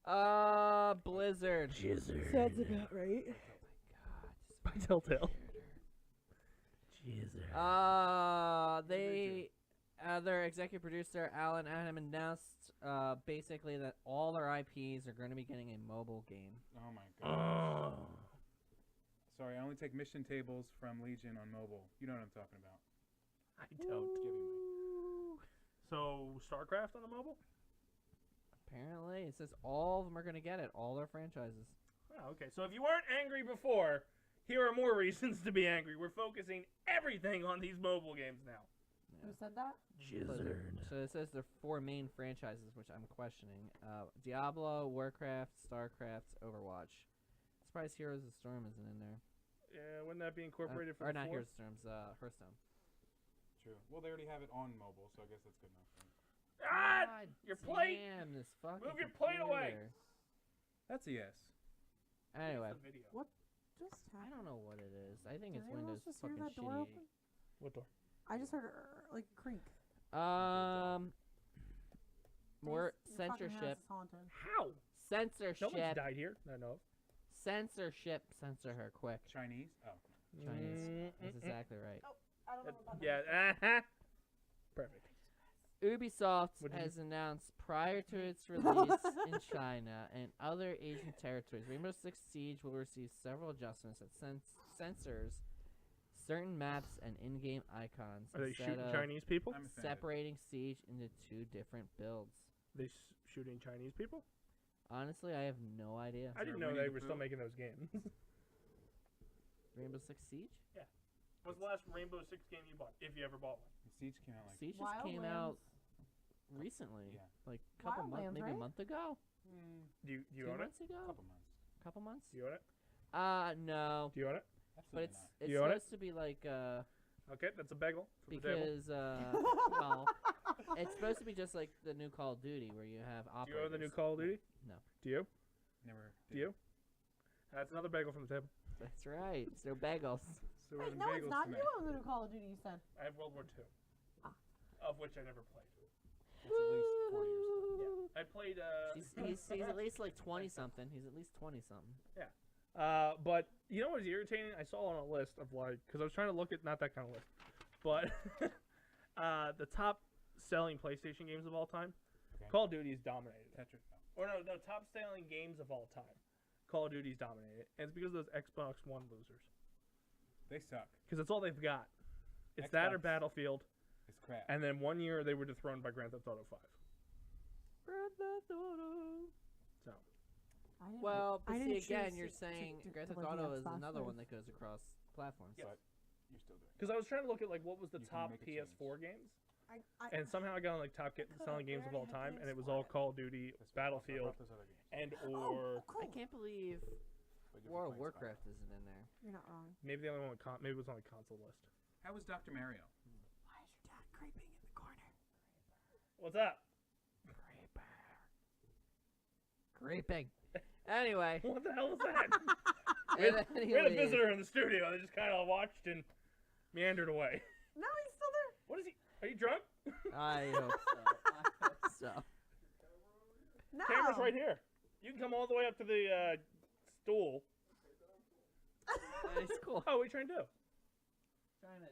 Auto. Blizzard. Sounds about right. By Telltale. Their executive producer Alan Adam announced basically that all their IPs are going to be getting a mobile game. Oh my god. Sorry, I only take mission tables from Legion on mobile. You know what I'm talking about. I don't. Give me So, StarCraft on the mobile? Apparently, it says all of them are going to get it, all their franchises. Oh, okay. So if you weren't angry before, here are more reasons to be angry. We're focusing everything on these mobile games now. Who said that? Jizzard. So it says there are 4 main franchises, which I'm questioning: Diablo, Warcraft, StarCraft, Overwatch. Surprised Heroes of the Storm isn't in there. Yeah, wouldn't that be incorporated for or the not fourth? Heroes of the Storm, Hearthstone. True. Well, they already have it on mobile, so I guess that's good enough. Right? Ah! Your plate! Damn, this fucking Move your plate away! computer. That's a yes. Anyway, The video. What just I happened? don't know what it is. I think Did it's anyone Windows else just hear fucking that door shitty. open? What door? I just heard like a creak. More Your fucking house censorship. is haunted. How? No one's Censorship. died here. I know. Censorship. Censor her quick. Chinese? Oh. Chinese. That's exactly right. I don't know what that Yeah. Uh-huh. Perfect. Ubisoft What did has announced prior to its release in China and other Asian territories, Rainbow Six Siege will receive several adjustments that censors certain maps and in-game icons Are they instead shooting of Chinese people? I'm offended. separating Siege into 2 different builds. They shooting Chinese people? Honestly, I have no idea. I didn't there know Winnie they the were still Pooh? making those games. Rainbow Six Siege? What's the last Rainbow Six game you bought? If you ever bought one. Siege came out like. Siege just came out recently, Yeah. like a couple months, Wildlands, maybe right? a month ago, Do you 2 own it? months ago, Couple months. couple months. Do you own it? No, Do you own it? but Absolutely it's not. it's You own it? supposed to be like Okay, that's a bagel from the table. because well, it's supposed to be just like the new Call of Duty where you have Do operators. you own the new Call of Duty? No. Do you? Never. Do you? That's another bagel from the table. That's right. So bagels. So Wait, we're no, it's bagels not. tonight. You own the new Call of Duty, you said. I have World War II, Ah. of which I never played. That's at least 4 years. Yeah, I played. He's at least like 20 something. He's at least 20 something. But you know what's irritating? I saw on a list of like, because I was trying to look at not that kind of list, but the top selling PlayStation games of all time. Okay. Call of Duty's dominated. Tetris. Or no, top selling games of all time. Call of Duty's dominated, and it's because of those Xbox One losers. They suck. Because that's all they've got. It's that or Xbox. Battlefield, It's crap. and then 1 year they were dethroned by Grand Theft Auto 5. So I didn't- Well, but I see didn't again, choose you're to saying Grand Theft live the Auto is Xbox another life. one that goes across platforms. Yes. But you're still doing it. because I was trying to look at like what was the You can top make a PS4 games, I, and somehow I got on like top selling games of all time, and it was all Call of Duty, That's fine. Battlefield, What about those other games? and Oh, or cool. I can't believe But you're World of playing Warcraft isn't in there. You're not wrong. maybe the only one with maybe it was on the console list. How was Dr. Mario? Why is your dad creeping in the corner? What's up? Creeping. Anyway. What the hell was that? we had a Anyways. visitor in the studio that just kind of watched and meandered away. No, he's still there. What is he? Are you drunk? I hope so. I hope so. No. Camera's right here. You can come all the way up to the stool. It's cool. Oh, what are you trying to do? Trying to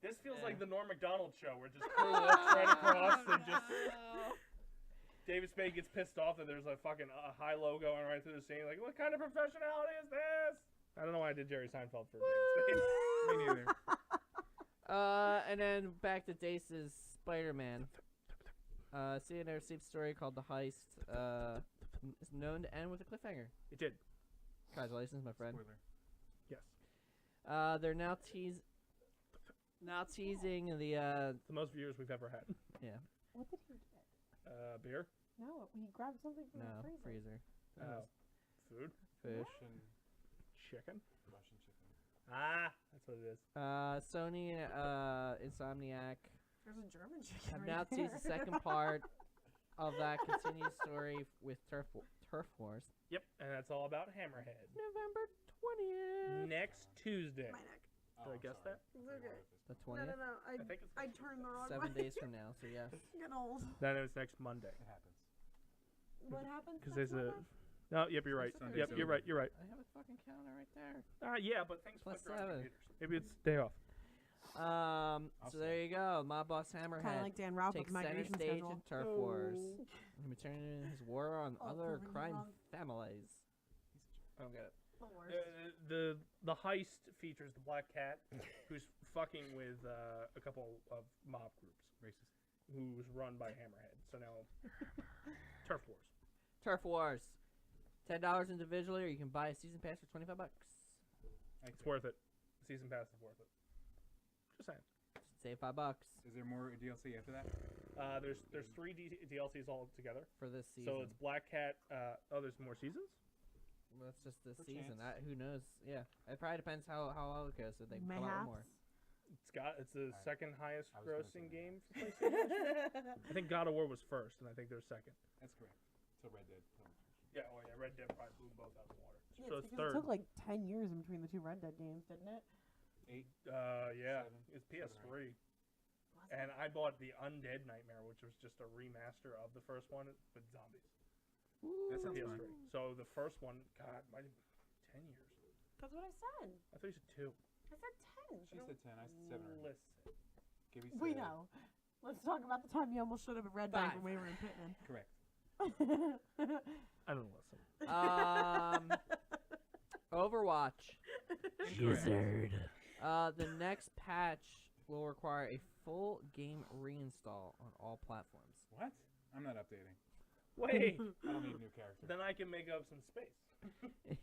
This feels Yeah. like the Norm Macdonald show, where just crew walks right across and just David Spade gets pissed off that there's a fucking high-low going right through the scene. Like, what kind of professionality is this? I don't know why I did Jerry Seinfeld for David Spade. Me neither. And then back to Dace's Spider-Man. CNN received a story called The Heist. Is known to end with a cliffhanger. It did. Congratulations, my friend. Spoiler. Yes. They're now teasing the The most viewers we've ever had. What did he get? Beer? No, he grabbed something from no the freezer. freezer. Food? Fish. Chicken. Russian chicken. Ah, that's what it is. Sony, Insomniac There's a German chicken. have right now teased the there. second part of that continued story with Turf Wars. Yep, and that's all about Hammerhead. November 20th. Next Tuesday. My neck. Did I guess that? It's okay. The No, 20th? no, no. I think it's I next turned the wrong 7 way. days from now, so yes. Get old. Then it was next Monday. It happens. What happens? Because next there's a. Monday? No, yep, you're right. Sunday, Yep, you're right. You're right. I have a fucking calendar right there. Yeah, but things Plus flip around 7. computers. Maybe it's day off. So there you go. My boss Kind of Hammerhead like Dan Ralph takes with center migration stage schedule. in Turf Wars. Oh. And returning his war on Oh, other proving crime wrong. families. I don't get it. The worst. The heist features the black cat, who's fucking with a couple of mob groups, Racist. who's run by Hammerhead. So now, Turf Wars. Turf Wars. $10 individually, or you can buy a season pass for $25. It's worth it. Season pass is worth it. Just saying. Save $5 Is there more DLC after that? There's 3 DLCs all together. for this season. So it's Black Cat. There's more seasons. Well, that's just this Per season. chance. Who knows? Yeah, it probably depends how it goes. So they come out with more. It's the Alright. second highest I was gonna grossing say game for PlayStation. I think God of War was first, and I think they're second. That's correct. So Red Dead. Yeah, Red Dead probably blew both out of the water. Yeah, So it's it's because third. it took like 10 years in between the 2 Red Dead games, didn't it? 8. Yeah, 7, it's 7 PS3. or And I bought the Undead Nightmare, which was just a remaster of the first one with zombies. That sounds PS3. fun. So the first one, God, might have been 10 years. That's what I said. I thought you said 2. I said 10. She said 10. I said 7 or 8. Listen. Gibby We said- know. Let's talk about the time you almost should have Red Bank 5. when we were in Pittman. Correct. I don't listen. Overwatch. Incorrect. The next patch will require a full game reinstall on all platforms. What? I'm not updating. Wait, I don't need a new character. then I can make up some space.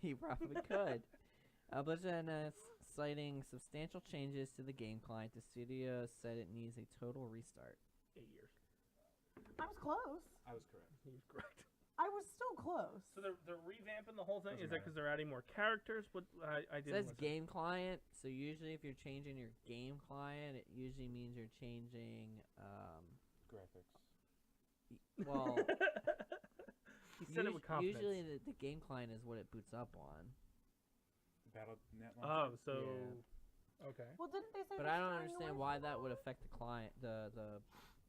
You probably could. Blizzard citing substantial changes to the game client. The studio said it needs a total restart. 8 years. I was close. I was correct. He was correct. I was still close. So they're revamping the whole thing? Doesn't Is that because they're adding more characters? What I It didn't says listen. game client, so usually if you're changing your game client, it usually means you're changing, Graphics. well, He said it with confidence. usually the game client is what it boots up on. Battle.net Oh, launcher? so Yeah. okay. Well, didn't they say? But they're I don't starting understand to why work that on would it? affect the client, the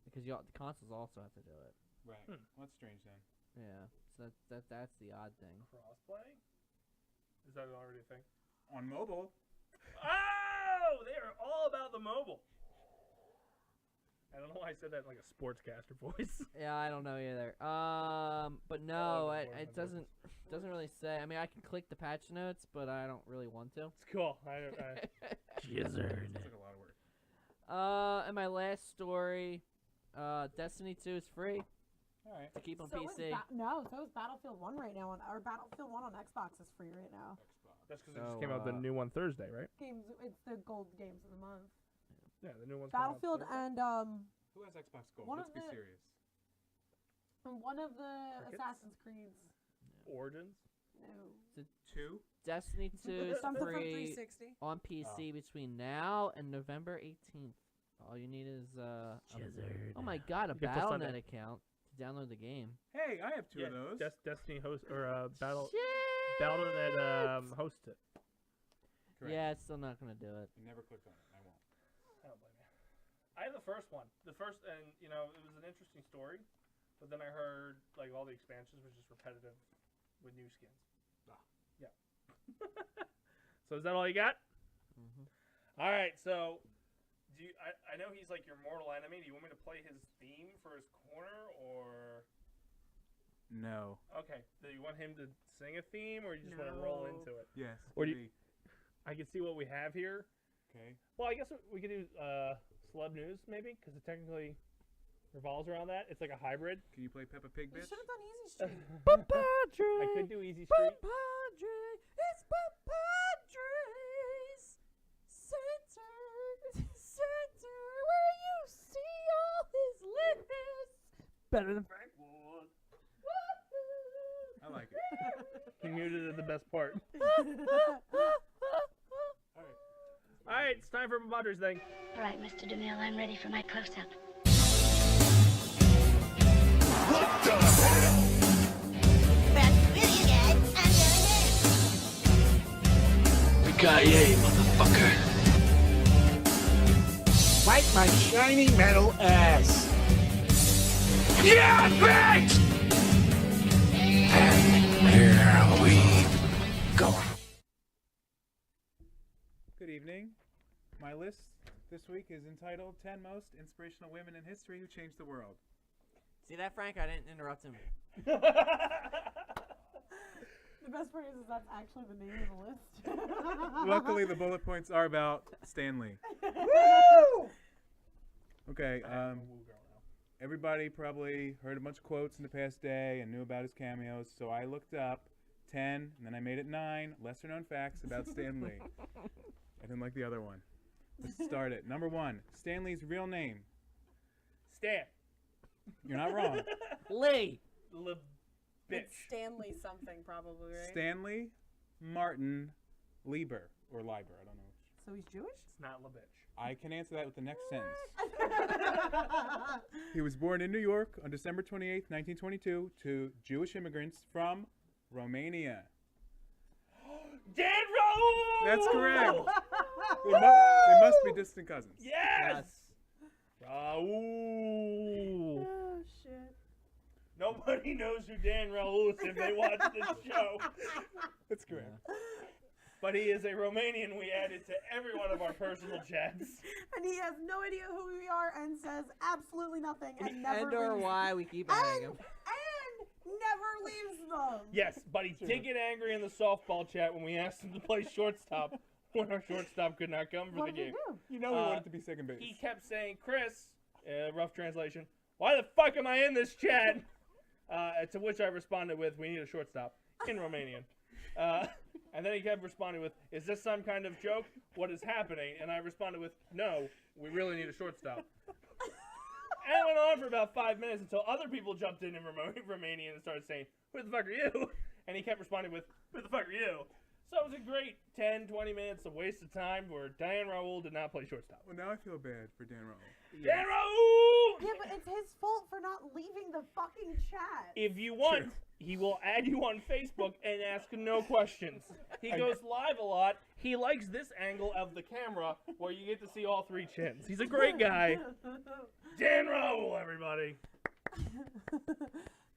because the consoles also have to do it. Right. Hmm. Well, that's strange then. Yeah, so that's the odd thing. Crossplay? Is that already a thing? On mobile. Oh, they are all about the mobile. I don't know why I said that in like a sportscaster voice. Yeah, I don't know either. But Oh, no, Lord, it doesn't really say. I mean, I can click the patch notes, but I don't really want to. It's cool. Gizzard. That's like a lot of work. And my last story, Destiny 2 is free All right. to keep on So PC. so is Battlefield 1 right now or Battlefield 1 on Xbox is free right now. Xbox. That's because it So, just came out the new one Thursday, right? It's the gold games of the month. Yeah, the new one's coming out Battlefield Thursday. and Who has Xbox Gold? One Let's of be the- serious. one of the Crickets? Assassin's Creeds. Origins. No. 2? Destiny 2 is Something from free 360. on PC between now and November 18th. All you need is oh my god, a You get till Sunday. Battle.net account to download the game. Hey, I have 2 Yeah, of those. Destiny host or Battle Shit! Battle.net hosts it. Correct. Yeah, it's still not gonna do it. You never clicked on it. I won't. I don't blame you. I have the first one. The first, and it was an interesting story, but then I heard like all the expansions was just repetitive with new skins. Ah. Yeah. So is that all you got? Mhm. All right. So, I know he's like your mortal enemy. Do you want me to play his theme for his corner, or No. okay? Do you want him to sing a theme, or you just want to roll No. into it? Yes. Or do Gibby. I can see what we have here. Okay. Well, I guess we could do celeb news maybe, because it technically revolves around that. It's like a hybrid. Can you play Peppa Pig, You bitch? should have done Easy Street. I could do Easy Street. It's Papadre's center, where you see all his lips. Better than Frank Wood. I like it. Can muted at the best part. All right, it's time for Padres thing. All right, Mr. DeMille, I'm ready for my close-up. What the hell? That's really good. I'm going in. We got you, motherfucker. Wipe my shiny metal ass. Yeah, bitch! And here we go. Good evening. My list this week is entitled 10 Most Inspirational Women in History Who Changed the World. See that, Frank? I didn't interrupt him. The best part is that's actually the name of the list. Luckily, the bullet points are about Stanley. Okay, everybody probably heard a bunch of quotes in the past day and knew about his cameos, so I looked up 10, and then I made it 9 lesser-known facts about Stan Lee. I didn't like the other one. Let's start it. Number 1, Stan Lee's real name. Stan. You're not wrong. Lee. Bitch. It's Stanley something, probably, right? Stanley Martin Lieber, or Lieber, I don't know. So he's Jewish? It's not La Bitch. I can answer that with the next sentence. He was born in New York on December 28th, 1922, to Jewish immigrants from Romania. Dan Raoul! That's correct. They must be distant cousins. Yes! Raoul! Oh, shit. Nobody knows who Dan Raoul is if they watch this show. That's correct. But he is a Romanian we added to every one of our personal chats. And he has no idea who we are and says absolutely nothing and never And or leaves. why we keep adding him. And never leaves them. Yes, but he did get angry in the softball chat when we asked him to play shortstop when our shortstop could not come for What the did he game. do? You know he wanted to be second base. He kept saying, Chris, rough translation, why the fuck am I in this chat? To which I responded with, we need a shortstop in Romanian. And then he kept responding with, is this some kind of joke? What is happening? And I responded with, no, we really need a shortstop. And it went on for about 5 minutes until other people jumped in Romanian and started saying, who the fuck are you? And he kept responding with, who the fuck are you? So it was a great 10, 20 minutes of waste of time where Dan Raoul did not play shortstop. Well, now I feel bad for Dan Raoul. Dan Raoul! Yeah, but it's his fault for not leaving the fucking chat. If you want, he will add you on Facebook and ask no questions. He goes live a lot. He likes this angle of the camera where you get to see all 3 chins. He's a great guy. Dan Raoul, everybody. Do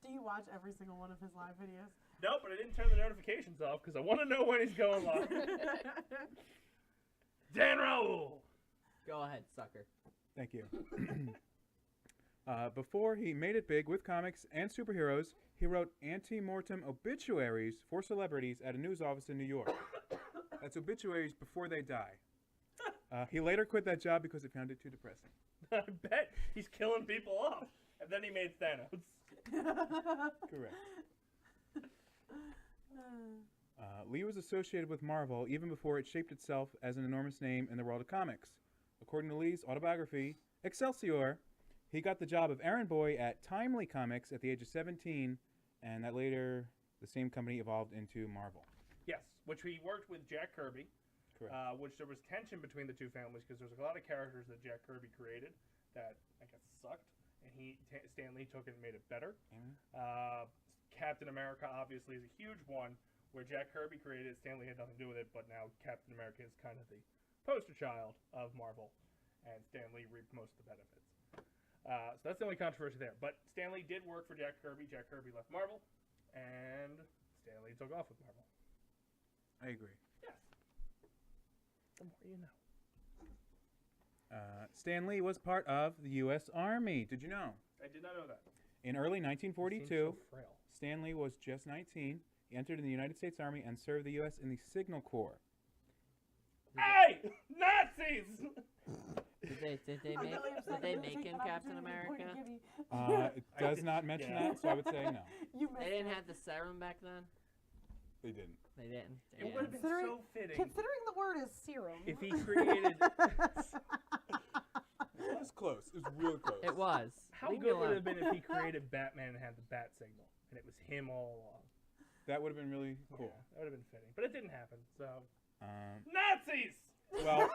you watch every single one of his live videos? No, but I didn't turn the notifications off because I want to know when he's going live. Dan Raoul. Go ahead, sucker. Thank you. Before he made it big with comics and superheroes, he wrote ante-mortem obituaries for celebrities at a news office in New York. That's obituaries before they die. He later quit that job because he found it too depressing. I bet he's killing people off. And then he made Thanos. Correct. Lee was associated with Marvel even before it shaped itself as an enormous name in the world of comics. According to Lee's autobiography, Excelsior, he got the job of errand boy at Timely Comics at the age of 17, and that later the same company evolved into Marvel. Yes, which he worked with Jack Kirby. Correct. Which there was tension between the two families because there's a lot of characters that Jack Kirby created that I guess sucked, and Stan Lee took it and made it better. Captain America obviously is a huge one where Jack Kirby created it. Stan Lee had nothing to do with it, but now Captain America is kind of the poster child of Marvel, and Stan Lee reaped most of the benefits. So that's the only controversy there. But Stan Lee did work for Jack Kirby. Jack Kirby left Marvel, and Stan Lee took off with Marvel. I agree. Yes. The more you know. Stan Lee was part of the U.S. Army. Did you know? I did not know that. In early He seems 1942, so frail. Stan Lee was just 19. He entered in the United States Army and served the U.S. in the Signal Corps. Hey! Nazis! Did they make him Captain America? It does not mention that, so I would say no. They didn't have the serum back then? They didn't. They didn't. It would have been so fitting Considering the word is serum. if he created... It was close. It was really close. It was. How Leave me good would it alone. have been if he created Batman and had the bat signal, and it was him all along? That would have been really cool. Yeah, that would have been fitting, but it didn't happen. So Um, Nazis. well,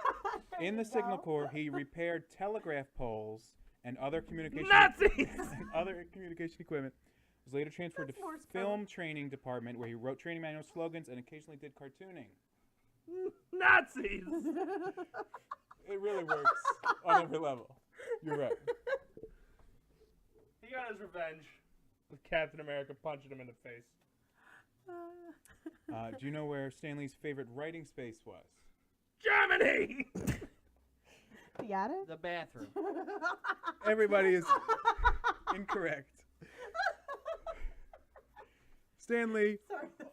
in the Signal Corps, he repaired telegraph poles and other communication Nazis. and other communication equipment. Was later transferred to Morse film training department, where he wrote training manuals, slogans, and occasionally did cartooning. Nazis. It really works on every level. You're right. He got his revenge with Captain America punching him in the face. Do you know where Stan Lee's favorite writing space was? Germany. The attic? The bathroom. Everybody is incorrect. Stan Lee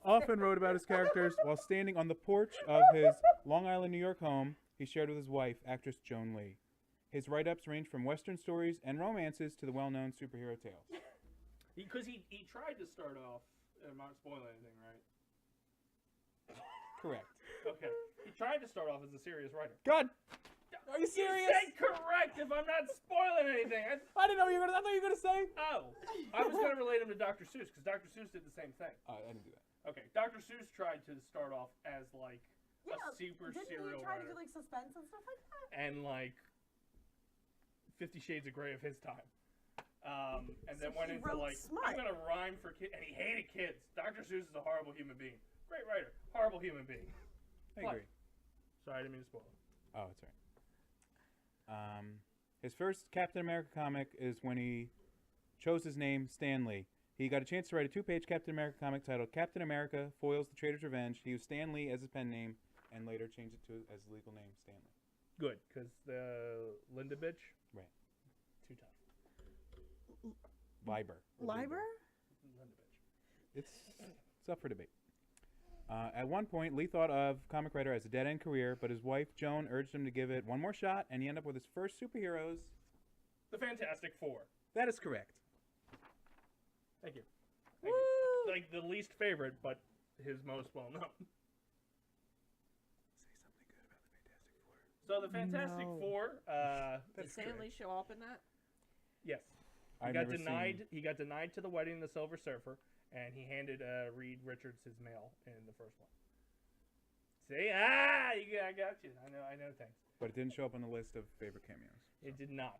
often wrote about his characters while standing on the porch of his Long Island, New York home he shared with his wife, actress Joan Lee. His write-ups range from Western stories and romances to the well-known superhero tales. Because he tried to start off. I'm not spoiling anything, right? Correct. Okay. He tried to start off as a serious writer. God! Are you serious? You said correct if I'm not spoiling anything. I didn't know you were gonna. I thought you were gonna say. Oh, I was going to relate him to Dr. Seuss because Dr. Seuss did the same thing. I didn't do that. Okay, Dr. Seuss tried to start off as like Yeah, a super didn't serial he try to writer do like suspense and stuff like that? and like 50 Shades of Grey of his time. And So then went he into wrote like, smart. I'm going to rhyme for kids. And he hated kids. Dr. Seuss is a horrible human being. Great writer. Horrible human being. I agree. Sorry, I didn't mean to spoil it. Oh, it's alright. His first Captain America comic is when he chose his name, Stan Lee. He got a chance to write a 2-page Captain America comic titled Captain America Foils the Traitor's Revenge. He used Stan Lee as his pen name and later changed it to as his legal name, Stanley. Good, because the Linda bitch, Right. too tough. Liber. Liber? Linda bitch. It's up for debate. At one point, Lee thought of comic writer as a dead-end career, but his wife, Joan, urged him to give it one more shot, and he ended up with his first superheroes. The Fantastic Four. That is correct. Thank you. Thank you. Like the least favorite, but his most well known. Say something good about the Fantastic Four. So the Fantastic Four. Did Stan Lee show up in that? Yes. He got denied. He got denied to the wedding of the Silver Surfer, and he handed Reed Richards his mail in the first one. See, I got you. I know things. But it didn't show up on the list of favorite cameos. It did not,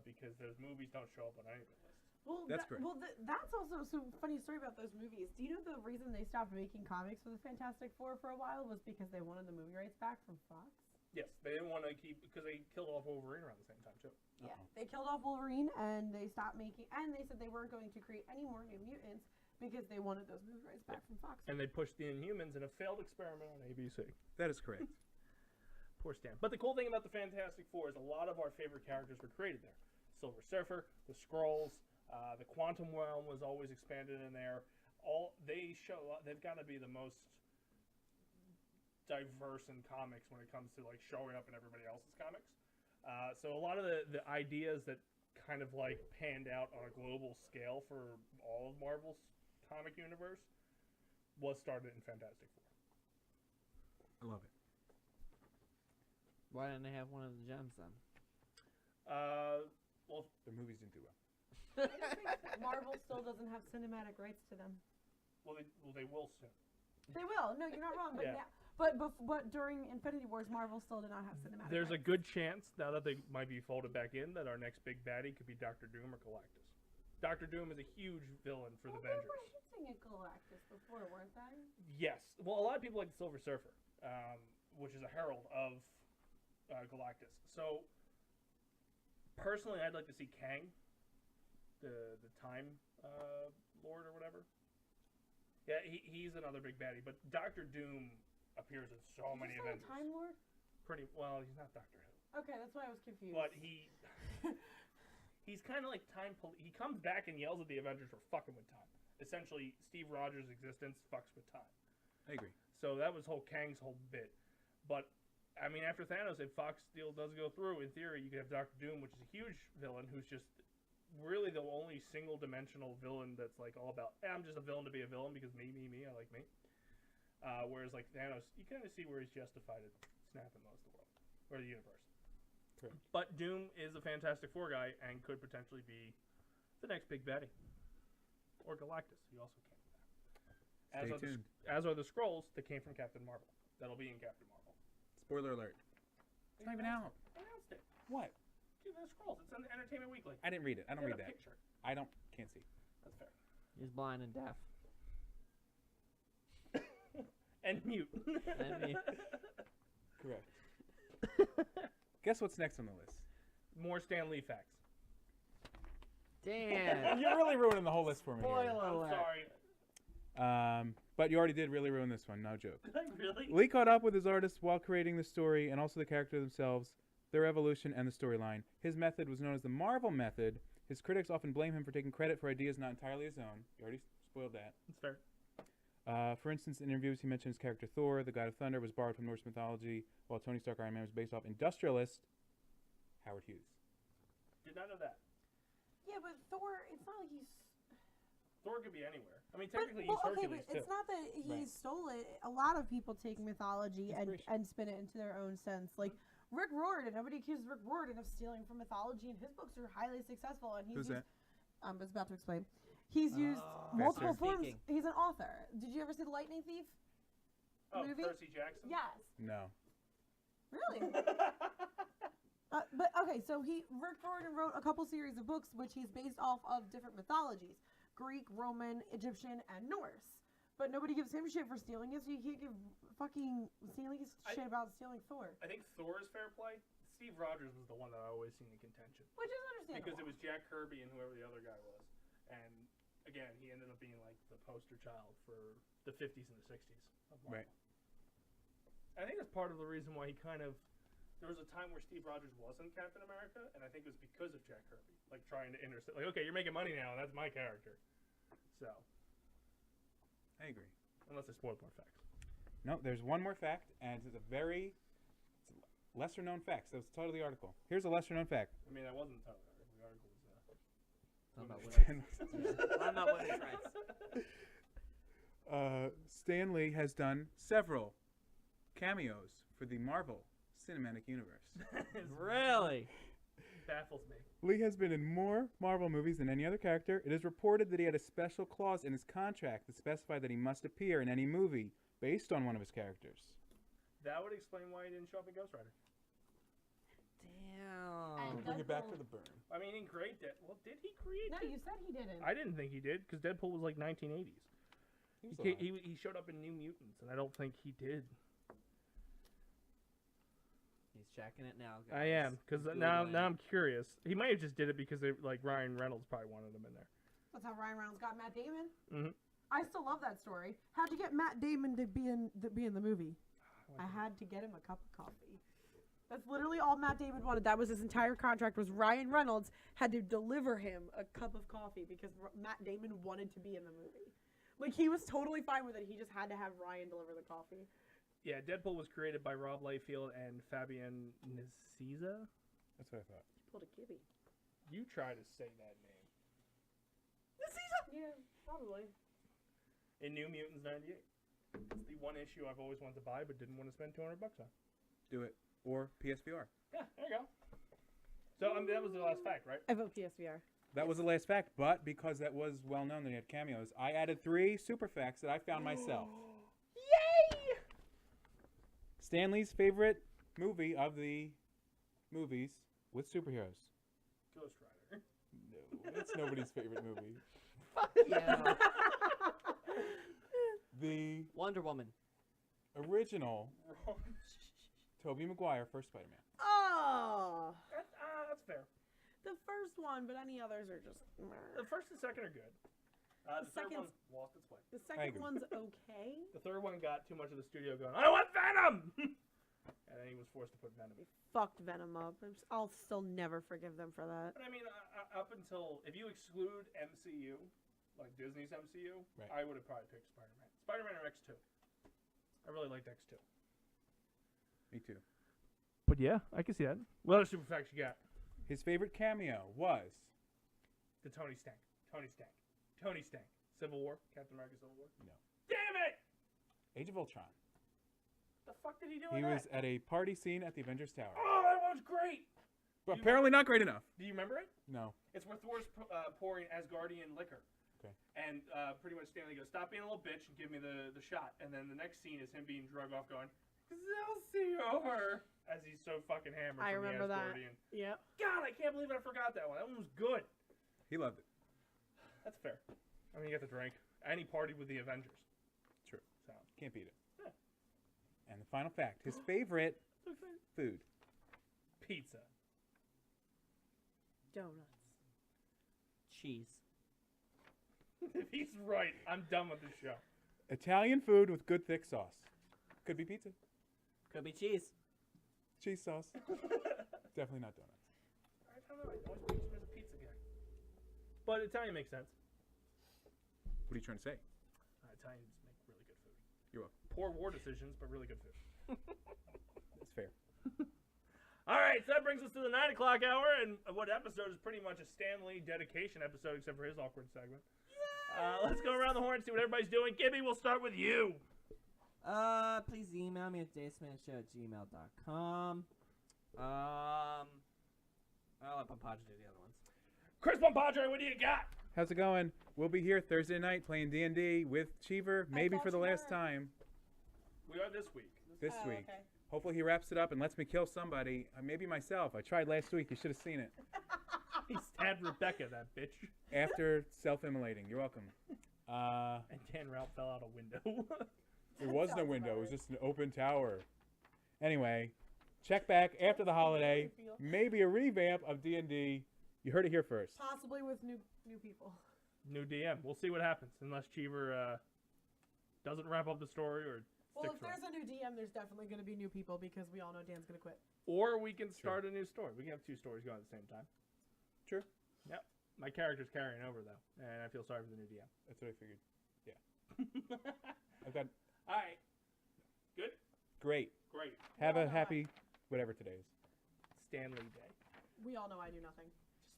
because those movies don't show up on any of the lists. Well, That's correct. Well, that's also so funny story about those movies. Do you know the reason they stopped making comics for the Fantastic Four for a while was because they wanted the movie rights back from Fox? Yes, they didn't want to keep because they killed off Wolverine around the same time too. Yeah, they killed off Wolverine and they stopped making, and they said they weren't going to create any more New Mutants because they wanted those movie rights back from Fox. And they pushed the Inhumans in a failed experiment on ABC. That is correct. Poor Stan. But the cool thing about the Fantastic Four is a lot of our favorite characters were created there. Silver Surfer, the Skrulls, the Quantum Realm was always expanded in there. They've got to be the most diverse in comics when it comes to like showing up in everybody else's comics. So a lot of the ideas that kind of like panned out on a global scale for all of Marvel's comic universe was started in Fantastic Four. I love it. Why didn't they have one of the gems then? Well, The movies didn't do well. I think Marvel still doesn't have cinematic rights to them. they will soon. They will. No, you're not wrong. But Yeah. but during Infinity Wars, Marvel still did not have cinematic There's a rights. good chance now that they might be folded back in that our next big baddie could be Doctor Doom or Galactus. Doctor Doom is a huge villain for the They Avengers. were hinting at Galactus before, weren't they? Yes. Well, a lot of people like the Silver Surfer, which is a herald of Galactus. So, personally, I'd like to see Kang, the Time Lord or whatever. Yeah, he's another big baddie. But Doctor Doom appears in so many Is that a Avengers. Time Lord? Pretty well. He's not Doctor Who, Okay, that's why I was confused. but he's kind of like time. He comes back and yells at the Avengers for fucking with time. Essentially, Steve Rogers' existence fucks with time. I agree. So that was Kang's whole bit. But I mean, after Thanos, if Fox deal does go through, in theory, you could have Doctor Doom, which is a huge villain who's just really the only single-dimensional villain that's like all about, I'm just a villain to be a villain because me, I like me. Whereas like Thanos, you kind of see where he's justified at snapping most of the world or the universe. Correct. But Doom is a Fantastic Four guy and could potentially be the next big baddie, or Galactus. He also came from there. As Stay are, the, tuned. as are the scrolls that came from Captain Marvel. That'll be in Captain Marvel. Spoiler alert. It's not even out. They announced it. What? Dude, the scrolls. It's on Entertainment Weekly. I didn't read it. I don't They read had a that. Picture. Can't see. That's fair. He's blind and deaf. And mute. And me. Correct. Guess what's next on the list? More Stan Lee facts. Damn. You're really ruining the whole list for me. here. Spoiler I'm alert. sorry. But you already did really ruin this one. No joke. Really? Lee caught up with his artists while creating the story and also the characters themselves, their evolution, and the storyline. His method was known as the Marvel method. His critics often blame him for taking credit for ideas not entirely his own. You already spoiled that. That's fair. For instance, in interviews, he mentioned his character Thor, the god of thunder, was borrowed from Norse mythology, while Tony Stark Iron Man was based off industrialist Howard Hughes. Did not know that. Yeah, but Thor, it's not like he's. Thor could be anywhere. I mean, But, technically, well, he's okay, Hercules, but it's too. not that he Right. stole it. A lot of people take mythology and Inspiration. spin it into their own sense. Like Rick Riordan, nobody accuses Rick Riordan of stealing from mythology, and his books are highly successful. And he's Who's used, that? I was about to explain. He's used Oh. multiple Faster. forms. Speaking. He's an author. Did you ever see The Lightning Thief? Oh, movie? Percy Jackson? Yes. No. Really? But okay, so Rick Riordan wrote a couple series of books which he's based off of different mythologies: Greek, Roman, Egyptian, and Norse. But nobody gives him shit for stealing it, so you can't give fucking Stan Lee shit about stealing Thor, I think Thor is fair play. Steve Rogers was the one that I always seen in contention. which is understandable. Because it was Jack Kirby and whoever the other guy was. And again, he ended up being like the poster child for the 50s and the 60s of Marvel. Right. I think that's part of the reason why he kind of. There was a time where Steve Rogers wasn't Captain America, and I think it was because of Jack Kirby, like trying to intersect. Like, okay, you're making money now, and that's my character. So, I agree. unless I spoiled more facts. No, there's one more fact, and it's a lesser known fact. So it's the title of the article. Here's a lesser known fact. I mean, that wasn't the title of the article. The article was. Talking about women's. I'm not women's rights. Stan Lee has done several cameos for the Marvel Cinematic Universe. Really? Baffles me. Lee has been in more Marvel movies than any other character. It is reported that he had a special clause in his contract that specified that he must appear in any movie based on one of his characters. That would explain why he didn't show up in Ghost Rider. Damn. And Bring it back to Deadpool. the burn. I mean, in Great Well, did he create No, it? you said he didn't. I didn't think he did, because Deadpool was like 1980s. He showed up in New Mutants, and I don't think he did. He's checking it now, guys. I am, because He's now Googling it. I'm curious. He might have just did it because like Ryan Reynolds probably wanted him in there. That's how Ryan Reynolds got Matt Damon. Mhm. I still love that story. How'd you get Matt Damon to be in the movie? I had to get him a cup of coffee. That's literally all Matt Damon wanted. That was his entire contract. Was Ryan Reynolds had to deliver him a cup of coffee because Matt Damon wanted to be in the movie. Like, he was totally fine with it. He just had to have Ryan deliver the coffee. Yeah, Deadpool was created by Rob Liefeld and Fabian Nicieza. That's what I thought. He pulled a kibby. You try to say that name. Yeah, probably. In New Mutants 98. It's the one issue I've always wanted to buy but didn't want to spend $200 on. Do it. Or PSVR. Yeah, there you go. So that was the last fact, right? I vote PSVR. That was the last fact, but because that was well known that he had cameos, I added 3 super facts that I found myself. Yay! Stan Lee's favorite movie of the movies with superheroes. Ghost Rider. No, that's nobody's favorite movie. Yeah. The Wonder Woman. original Tobey Maguire first Spider-Man. Oh! That's fair. The first one, but any others are just. The first and second are good. The third one second's- lost its way. The I second agree. one's okay. The third one got too much of the studio going, I want Venom! And then he was forced to put Venom. They fucked Venom up. I'll still never forgive them for that. But I mean, up until, if you exclude MCU, like Disney's MCU, Right. I would have probably picked Spider-Man. Spider-Man or X2. I really liked X2. Me too. But yeah, I can see that. What other super facts you got? His favorite cameo was The Tony Stank. Tony Stank. Tony Stank. Civil War. Captain America Civil War. No. Damn it! Age of Ultron. The fuck did he do He in was that? at a party scene at the Avengers Tower. Oh, that was great! But apparently not great enough. Do you remember it? No. It's where Thor's pouring Asgardian liquor. Okay. And pretty much Stanley goes, "Stop being a little bitch and give me the shot." And then the next scene is him being drug off, going, "Excelsior!" as he's so fucking hammered. I from remember the that. Asgardian. Yep. God, I can't believe I forgot that one. That one was good. He loved it. That's fair. I mean, you get the drink. Any party with the Avengers. True. So. Can't beat it. Yeah. And the final fact, his favorite food. Pizza. Donuts. Cheese. If he's right, I'm done with this show. Italian food with good thick sauce. Could be pizza. Could be cheese. Cheese sauce. Definitely not donuts. I don't know. I always picture him as a pizza guy. But Italian makes sense. What are you trying to say? Italians make really good food. You're welcome. Poor war decisions, but really good food. That's fair. All right, so that brings us to the 9 o'clock hour, and what episode is pretty much a Stan Lee dedication episode, except for his awkward segment. Let's go around the horn and see what everybody's doing. Gibby, we'll start with you. Please email me at dacemanshow@gmail.com. I'll let Papaja do the other ones. Chris Pompadre, what do you got? How's it going? We'll be here Thursday night playing D&D with Cheever, maybe for the last time. We are this week. This Oh, week. okay. Hopefully he wraps it up and lets me kill somebody. Maybe myself. I tried last week. You should have seen it. He stabbed Rebecca, that bitch. After self-immolating. You're welcome. And Dan Ralph fell out a window. There was no window. It was just an open tower. Anyway, check back after the holiday. Maybe a revamp of D&D. You heard it here first. Possibly with new people. New DM. We'll see what happens, unless Cheever doesn't wrap up the story or Well, sticks if there's a new DM, there's definitely going to be new people because we all know Dan's going to quit. Or we can start a new story. We can have two stories going at the same time. True. Yep. My character's carrying over, though, and I feel sorry for the new DM. That's what I figured. Yeah. I've got All right. Good? great. Great. Have Yeah, a no, happy whatever today is. Stanley Day. We all know I do nothing.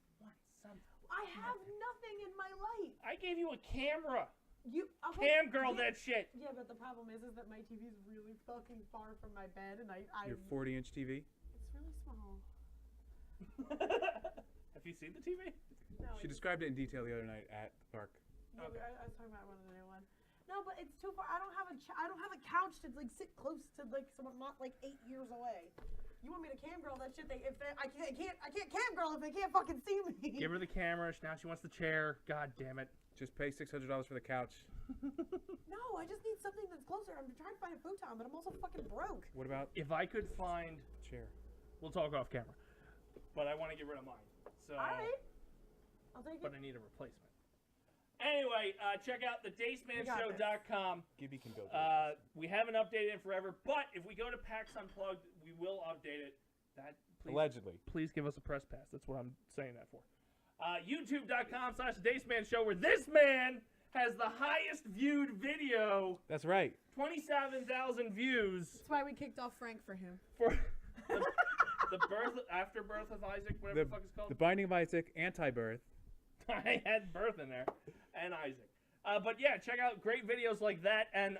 Just want something. I have nothing in my life. I gave you a camera. You Cam girl yeah, that shit. Yeah, but the problem is that my TV's really fucking far from my bed, and I Your 40-inch TV? It's really small. Have you seen the TV? No, She described it in detail the other night at the park. no, Okay. I was talking about one of the new one. No, but it's too far. I don't have a couch to like sit close to like someone not like 8 years away. You want me to cam girl that shit? I can't cam girl if they can't fucking see me. Give her the camera. Now she wants the chair. God damn it. Just pay $600 for the couch. No, I just need something that's closer. I'm trying to find a futon, but I'm also fucking broke. What about If I could find, chair? we'll talk off camera, but I want to get rid of mine. So, All right, I'll take but it. I need a replacement. Anyway, check out the DaceManShow.com. Gibby can build it. We haven't updated it forever, but if we go to PAX Unplugged, we will update it. That please, Allegedly. please give us a press pass. That's what I'm saying that for. YouTube.com/DaceManShow, where this man has the highest viewed video, That's right. 27,000 views That's why we kicked off Frank for him. for the after birth of Isaac, whatever the fuck it's called. The Binding of Isaac, anti-birth. I had birth in there, and Isaac. But yeah, check out great videos like that and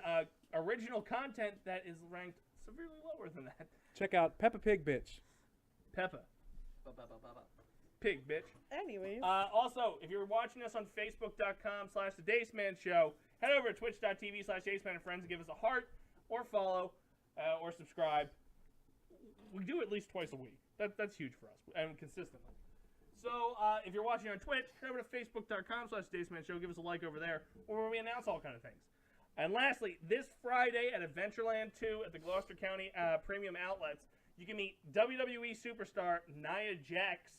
original content that is ranked severely lower than that. Check out Peppa Pig Bitch. Peppa. Pig, bitch. Anyways. Also, if you're watching us on Facebook.com/The Dace Man Show, head over to Twitch.tv/DaceMan and Friends and give us a heart or follow or subscribe. We do at least twice a week. That's huge for us, and consistently. So, if you're watching on Twitch, head over to Facebook.com/DaceMan Show. Give us a like over there, where we announce all kind of things. And lastly, this Friday at Adventureland 2 at the Gloucester County Premium Outlets, you can meet WWE superstar Nia Jax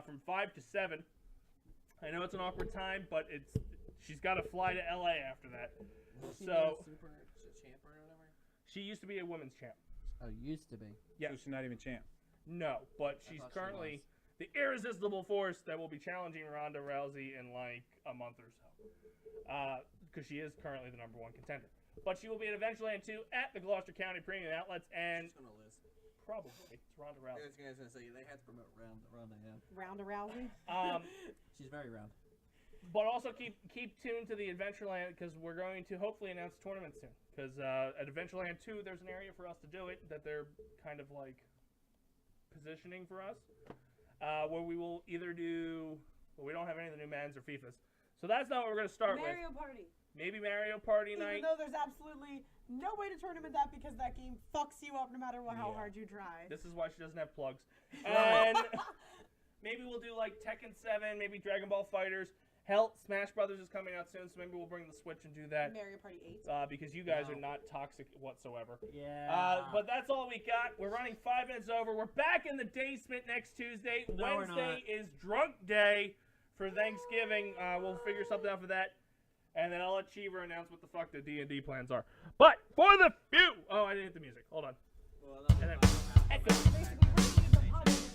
from 5 to 7. I know it's an awkward time, but she's got to fly to LA after that. So Super champ or whatever. she used to be a women's champ. Oh, used to be. Yeah. So she's not even champ. No, but she's thought she currently the irresistible force that will be challenging Ronda Rousey in like a month or so. Because she is currently the #1 contender. But she will be at Adventureland 2 at the Gloucester County Premium Outlets, and She's gonna lose. probably it's Ronda I Rousey. was gonna say they had to promote Ronda, yeah. Round a Rousey. She's very round. But also keep tuned to the Adventureland because we're going to hopefully announce a tournament soon. Because at Adventureland 2, there's an area for us to do it that they're kind of like positioning for us, where we will either do. Well, we don't have any of the new Maddens or FIFAs, So that's not what we're gonna start Mario with. Party. Maybe Mario Party Even night. though there's absolutely no way to tournament that because that game fucks you up no matter how Yeah. hard you try. This is why she doesn't have plugs. And maybe we'll do like Tekken 7, maybe Dragon Ball Fighters. Hell, Smash Brothers is coming out soon, so maybe we'll bring the Switch and do that. Mario Party 8. Because you guys No. are not toxic whatsoever. Yeah. But that's all we got. We're running 5 minutes over. We're back in the Basement next Tuesday. No, we're Wednesday not. is Drunk Day for Thanksgiving. We'll figure something out for that. And then I'll let Cheever announce what the fuck the D&D plans are. But for the few... Oh, I didn't hit the music. Hold on. Well, that's And then- fine. Basically, we're going to use the podcast